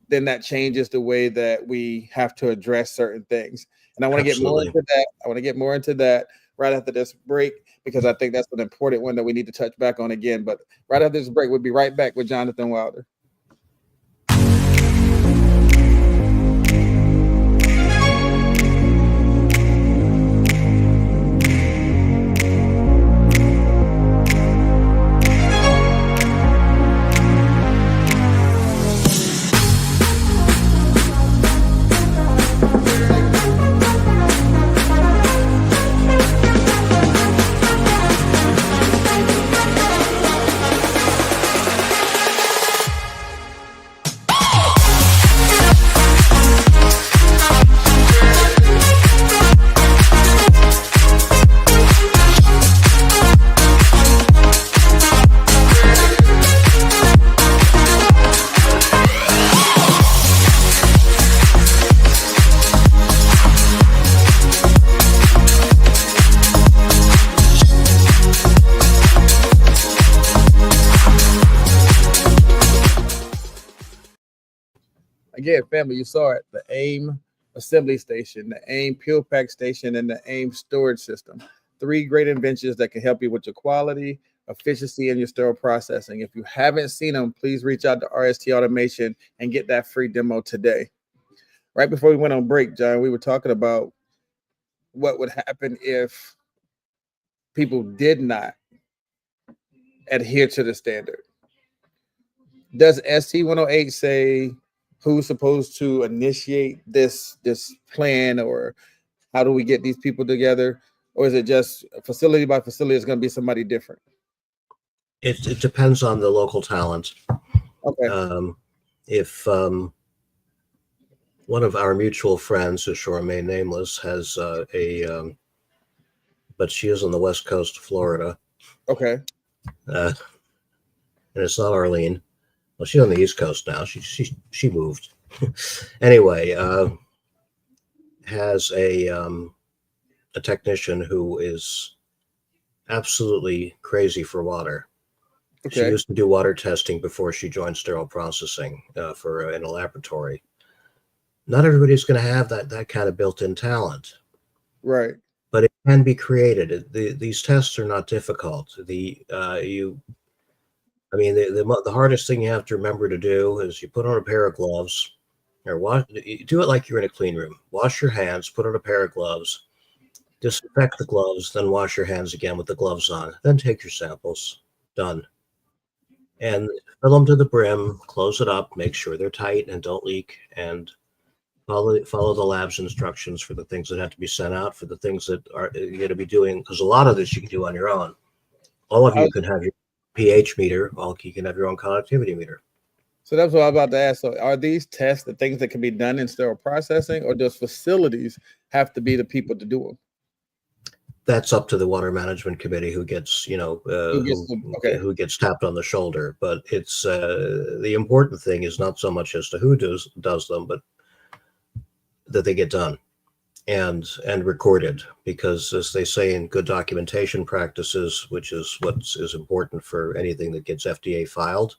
then that changes the way that we have to address certain things. And I want to get more into that. I want to get more into that right after this break, because I think that's an important one that we need to touch back on again. But right after this break, we'll be right back with Jonathan Wilder. Again, family, you saw it, the AIM assembly station, the AIM peel pack station, and the AIM storage system. 3 great inventions that can help you with your quality, efficiency, and your sterile processing. If you haven't seen them, please reach out to RST Automation and get that free demo today. Right before we went on break, John, we were talking about what would happen if people did not adhere to the standard. Does ST 108 say who's supposed to initiate this plan, or how do we get these people together? Or is it just facility by facility is going to be somebody different? It depends on the local talent. Okay. If one of our mutual friends, who shall remain nameless, has but she is on the west coast of Florida. Okay. And it's not Arlene. Well, she's on the East Coast now. She moved. Anyway, has a technician who is absolutely crazy for water. Okay. She used to do water testing before she joined sterile processing in a laboratory. Not everybody's going to have that kind of built-in talent. Right. But it can be created. These tests are not difficult. The hardest thing you have to remember to do is you put on a pair of gloves, or you do it like you're in a clean room. Wash your hands, put on a pair of gloves, disinfect the gloves, then wash your hands again with the gloves on. Then take your samples. Done. And fill them to the brim, close it up, make sure they're tight and don't leak, and follow the lab's instructions for the things that have to be sent out, for the things that you're going to be doing, because a lot of this you can do on your own. All of you can have your pH meter, you can have your own conductivity meter. So that's what I'm about to ask. So are these tests the things that can be done in sterile processing, or does facilities have to be the people to do them? That's up to the water management committee who gets, who gets tapped on the shoulder. But it's the important thing is not so much as to who does them, but that they get done and recorded, because as they say in good documentation practices, which is what is important for anything that gets FDA filed,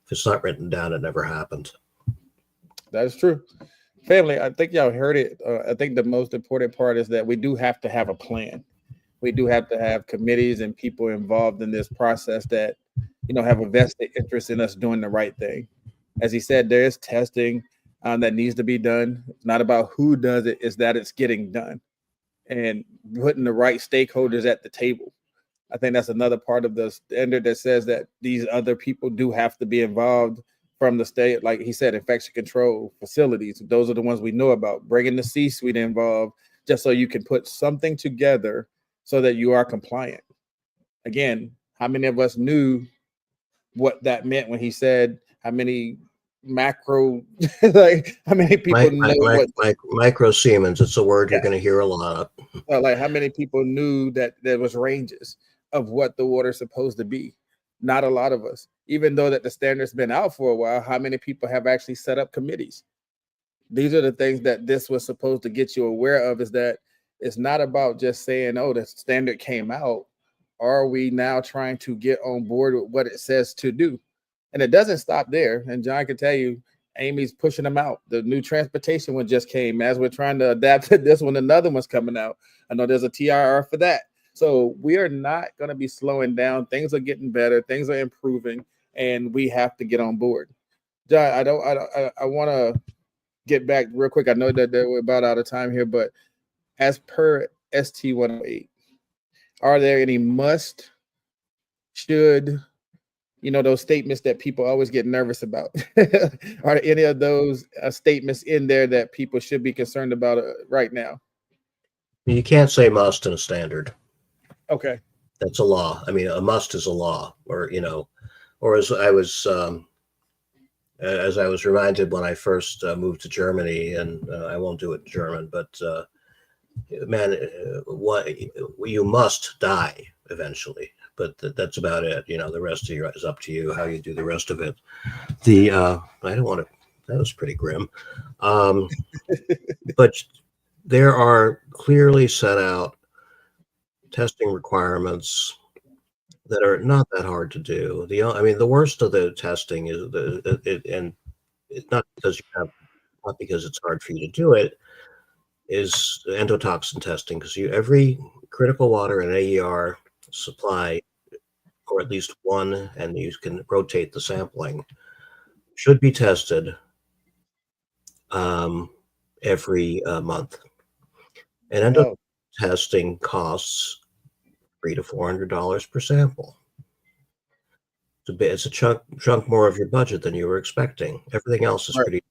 If it's not written down, it never happened. That is true. Family, I think y'all heard it. I think the most important part is that we do have to have a plan. We do have to have committees and people involved in this process that, have a vested interest in us doing the right thing. As he said, there is testing that needs to be done. It's not about who does it, it's that it's getting done and putting the right stakeholders at the table. I think that's another part of the standard that says that these other people do have to be involved from the state. Like he said, infection control facilities. Those are the ones we know about. Bringing the C-suite involved just so you can put something together so that you are compliant. Again, how many of us knew what that meant when he said how many macro, like how many people know what micro Siemens? It's a word you're going to hear a lot. like how many people knew that there was ranges of what the water is supposed to be? Not a lot of us. Even though that the standard's been out for a while, how many people have actually set up committees? These are the things that this was supposed to get you aware of, is that it's not about just saying, oh, the standard came out. Are we now trying to get on board with what it says to do? And it doesn't stop there. And John can tell you, Amy's pushing them out. The new transportation one just came. As we're trying to adapt to this one, another one's coming out. I know there's a TIR for that. So we are not going to be slowing down. Things are getting better. Things are improving, and we have to get on board. John, I want to get back real quick. I know that we're about out of time here, but as per ST 108, are there any must, should, those statements that people always get nervous about? Are there any of those statements in there that people should be concerned about right now? You can't say must in a standard. Okay. That's a law. I mean, a must is a law, or as I was reminded when I first moved to Germany, and I won't do it in German, but you must die eventually. But that's about it. The rest of you is up to you how you do the rest of it. I don't want to. That was pretty grim. But there are clearly set out testing requirements that are not that hard to do. The worst of the testing is and it's not because not because it's hard for you to do it, is endotoxin testing, because every critical water and AER supply, or at least one, and you can rotate the sampling, should be tested every month. And endotoxin testing costs $300 to $400 per sample. It's a chunk more of your budget than you were expecting. Everything else is pretty.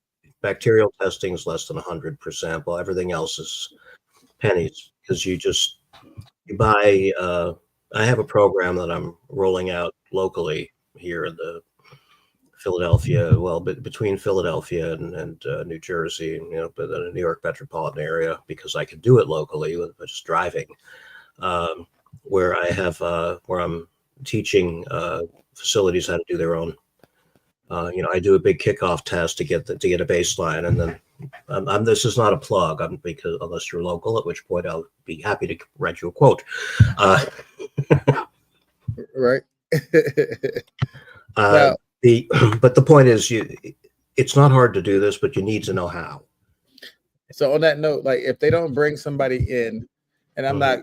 Bacterial testing is less than 100 per sample. Everything else is pennies, because you buy. I have a program that I'm rolling out locally here in the Philadelphia, between Philadelphia and New Jersey, but in the New York metropolitan area, because I can do it locally with just driving. Where I'm teaching facilities how to do their own. I do a big kickoff test to get a baseline, and then this is not a plug, because unless you're local, at which point I'll be happy to write you a quote. Right. But the point is, it's not hard to do this, but you need to know how. So on that note, like if they don't bring somebody in, and I'm not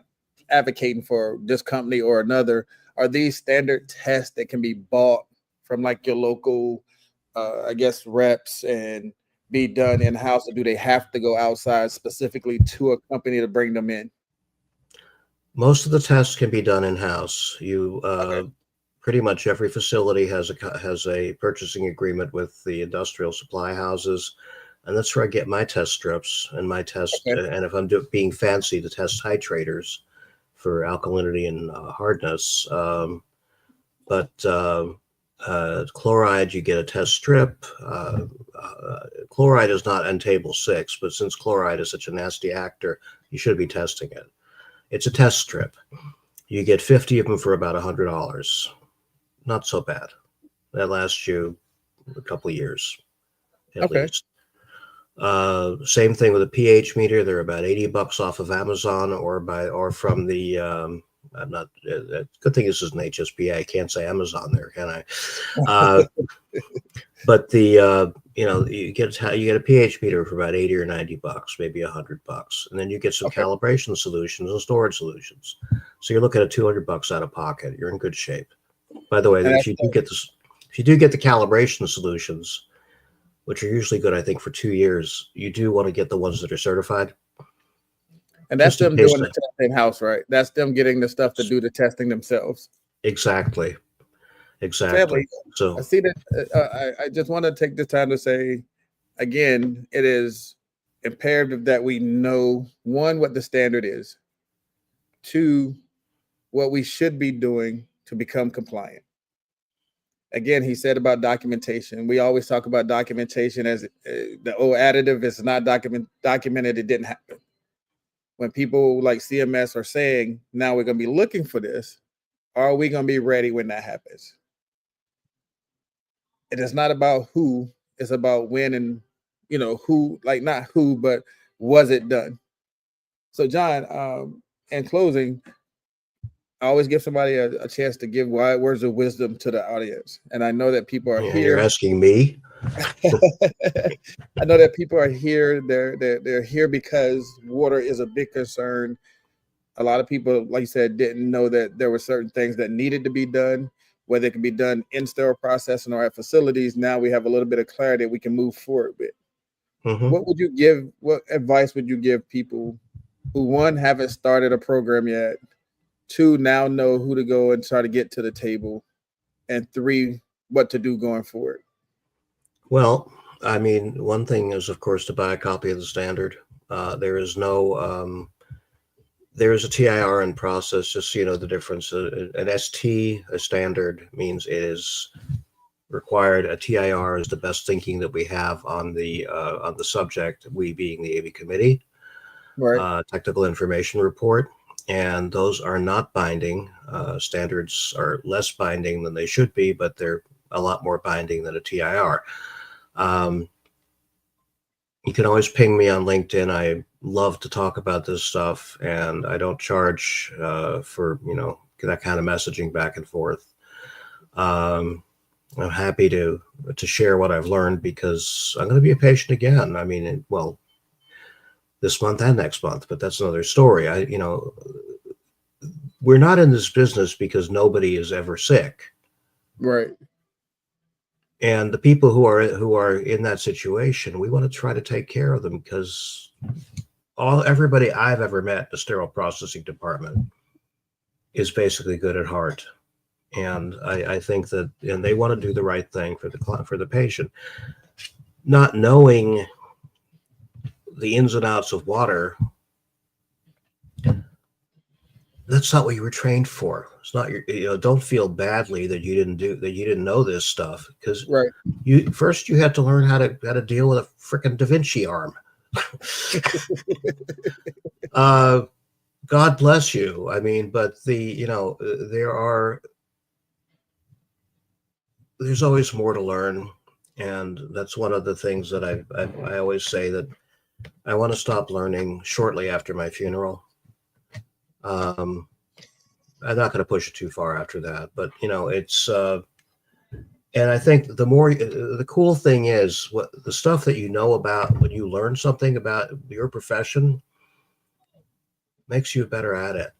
advocating for this company or another, are these standard tests that can be bought from like your local, reps and be done in-house, or do they have to go outside specifically to a company to bring them in? Most of the tests can be done in-house. Pretty much every facility has a purchasing agreement with the industrial supply houses, and that's where I get my test strips and my test. And if I'm being fancy, to test titrators for alkalinity and hardness. Chloride, you get a test strip. Chloride is not on table 6, but since chloride is such a nasty actor, you should be testing it. It's a test strip. You get 50 of them for about $100. Not so bad. That lasts you a couple of years at least. Same thing with a pH meter. They're about $80 off of Amazon or from the I'm not. Good thing this is an HSBA. I can't say Amazon there, can I? But the you get a pH meter for about 80 or 90 bucks, maybe $100, and then you get some calibration solutions and storage solutions. So you're looking at $200 out of pocket. You're in good shape. By the way, if you do get the calibration solutions, which are usually good, I think, for 2 years, you do want to get the ones that are certified. And that's them doing the testing house, right? That's them getting the stuff to do the testing themselves. Exactly. Sadly, So I see that. I just want to take the time to say, again, it is imperative that we know, one, what the standard is, two, what we should be doing to become compliant. Again, he said about documentation. We always talk about documentation as the old additive is not documented, it didn't happen. When people like CMS are saying, now we're going to be looking for this, are we going to be ready when that happens? It is not about who, it's about when, and who, like not who, but was it done? So John, in closing, I always give somebody a chance to give words of wisdom to the audience. And I know that people are here. You're asking me? I know that people are here. They're here because water is a big concern. A lot of people, like you said, didn't know that there were certain things that needed to be done, whether it can be done in sterile processing or at facilities. Now we have a little bit of clarity we can move forward with. Mm-hmm. What advice would you give people who, one, haven't started a program yet, two, now know who to go and try to get to the table, and three, what to do going forward? Well, I mean, one thing is, of course, to buy a copy of the standard. There is a TIR in process, just so you know the difference. An ST, a standard, means it is required. A TIR is the best thinking that we have on the subject, we being the AV committee, right? Technical information report. And those are not binding. Standards are less binding than they should be, but they're a lot more binding than a TIR. You can always ping me on LinkedIn. I love to talk about this stuff, and I don't charge for that kind of messaging back and forth. I'm happy to share what I've learned, because I'm going to be a patient again. I mean, well, this month and next month, but that's another story. We're not in this business because nobody is ever sick. Right. And the people who are in that situation, we want to try to take care of them, because everybody I've ever met in the sterile processing department is basically good at heart. And I think that, and they want to do the right thing for the patient, not knowing the ins and outs of water. That's not what you were trained for. It's not don't feel badly that you didn't know this stuff, because right. You had to learn how to deal with a freaking Da Vinci arm. God bless you. I mean, but there's always more to learn, and that's one of the things that I always say, that I want to stop learning shortly after my funeral. I'm not going to push it too far after that, but it's and I think the cool thing is, what the stuff that you know about, when you learn something about your profession, makes you better at it.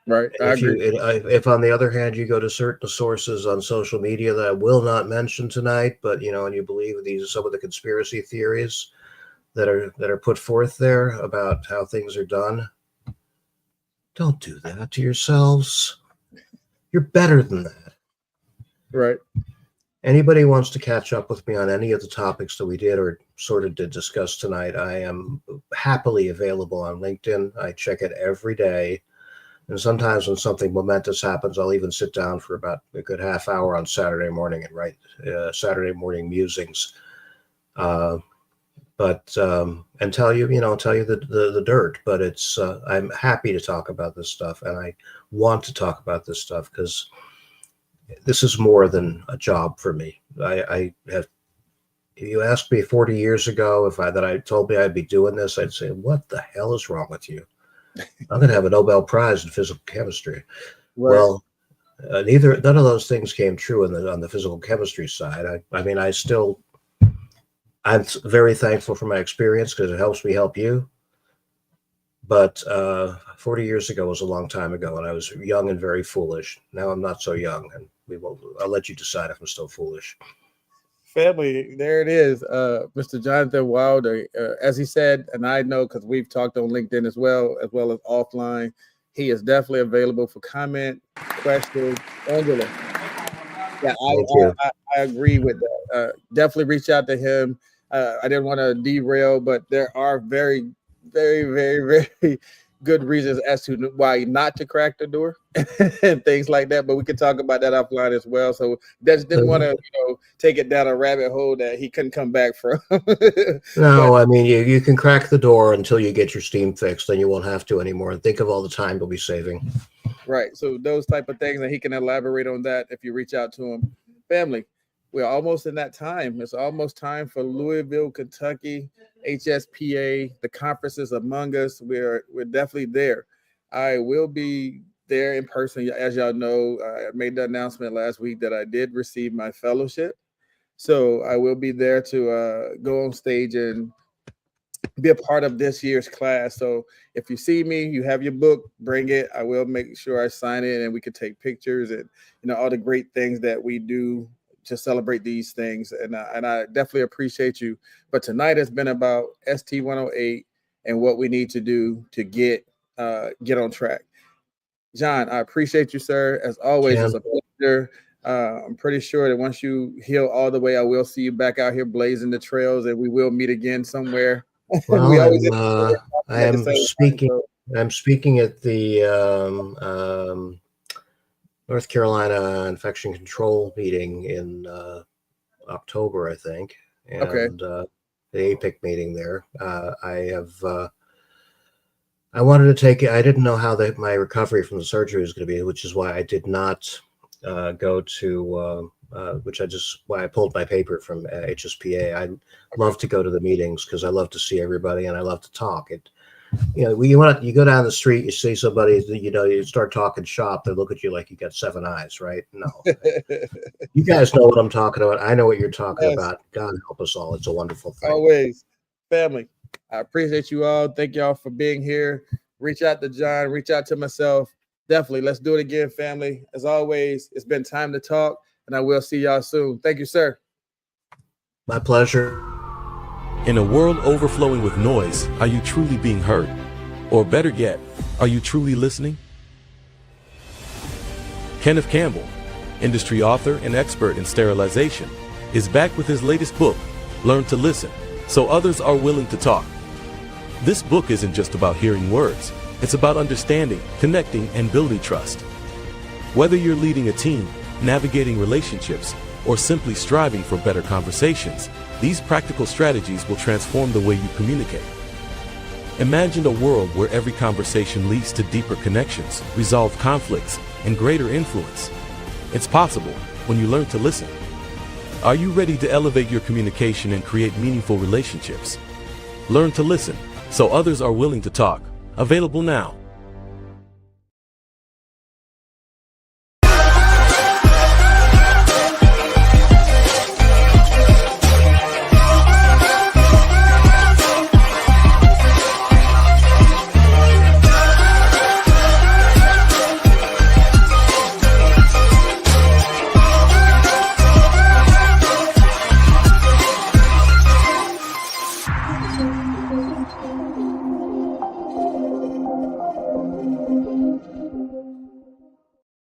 Right. I agree. If on the other hand, you go to certain sources on social media that I will not mention tonight, but and you believe these are some of the conspiracy theories that are put forth there about how things are done, don't do that to yourselves. You're better than that. Right. Anybody wants to catch up with me on any of the topics that we did or sort of did discuss tonight, I am happily available on LinkedIn. I check it every day. And sometimes when something momentous happens, I'll even sit down for about a good half hour on Saturday morning and write Saturday morning musings. And tell you the dirt, but it's I'm happy to talk about this stuff, and I want to talk about this stuff because this is more than a job for me. I have. If you asked me 40 years ago that I told me I'd be doing this, I'd say, "What the hell is wrong with you?" I'm going to have a Nobel Prize in physical chemistry. Right. Well, none of those things came true on the physical chemistry side. I mean, I'm very thankful for my experience because it helps me help you. But 40 years ago was a long time ago, and I was young and very foolish. Now I'm not so young, and I'll let you decide if I'm still foolish. Family, there it is. Mr. Jonathan Wilder, as he said, and I know because we've talked on LinkedIn as well as offline, he is definitely available for comment, questions, Angela. Yeah, I agree with that. Definitely reach out to him. I didn't want to derail, but there are very, very, very, very good reasons as to why not to crack the door and things like that. But we can talk about that offline as well. So just didn't want to, take it down a rabbit hole that he couldn't come back from. No, I mean, you can crack the door until you get your steam fixed, then you won't have to anymore. And think of all the time you'll be saving. Right. So those type of things, and he can elaborate on that if you reach out to him. Family, we're almost in that time. It's almost time for Louisville, Kentucky, HSPA. The conference is among us. We're definitely there. I will be there in person. As y'all know, I made the announcement last week that I did receive my fellowship. So I will be there to go on stage and be a part of this year's class. So if you see me, you have your book, bring it. I will make sure I sign it, and we can take pictures and all the great things that we do to celebrate these things. And I definitely appreciate you. But tonight has been about ST108 and what we need to do to get on track. John, I appreciate you, sir. As always, It's a pleasure. I'm pretty sure that once you heal all the way, I will see you back out here blazing the trails, and we will meet again somewhere. Well, I'm speaking at the North Carolina Infection Control meeting in October, I think, and the APIC meeting there. I wanted to take it. I didn't know how my recovery from the surgery was going to be, which is why I did not go to. Why I pulled my paper from HSPA. I love to go to the meetings because I love to see everybody and I love to talk. You go down the street, you see somebody, you start talking shop, they look at you like you got 7 eyes, right? No, you guys know what I'm talking about. I know what you're talking about. God help us all. It's a wonderful thing. Always, family. I appreciate you all. Thank y'all for being here. Reach out to John. Reach out to myself. Definitely, let's do it again, family. As always, it's been time to talk. And I will see y'all soon. Thank you, sir. My pleasure. In a world overflowing with noise, are you truly being heard? Or better yet, are you truly listening? Kenneth Campbell, industry author and expert in sterilization, is back with his latest book, Learn to Listen, so others are willing to talk. This book isn't just about hearing words. It's about understanding, connecting, and building trust. Whether you're leading a team, navigating relationships, or simply striving for better conversations, these practical strategies will transform the way you communicate. Imagine a world where every conversation leads to deeper connections, resolved conflicts, and greater influence. It's possible when you learn to listen. Are you ready to elevate your communication and create meaningful relationships? Learn to listen, so others are willing to talk. Available now.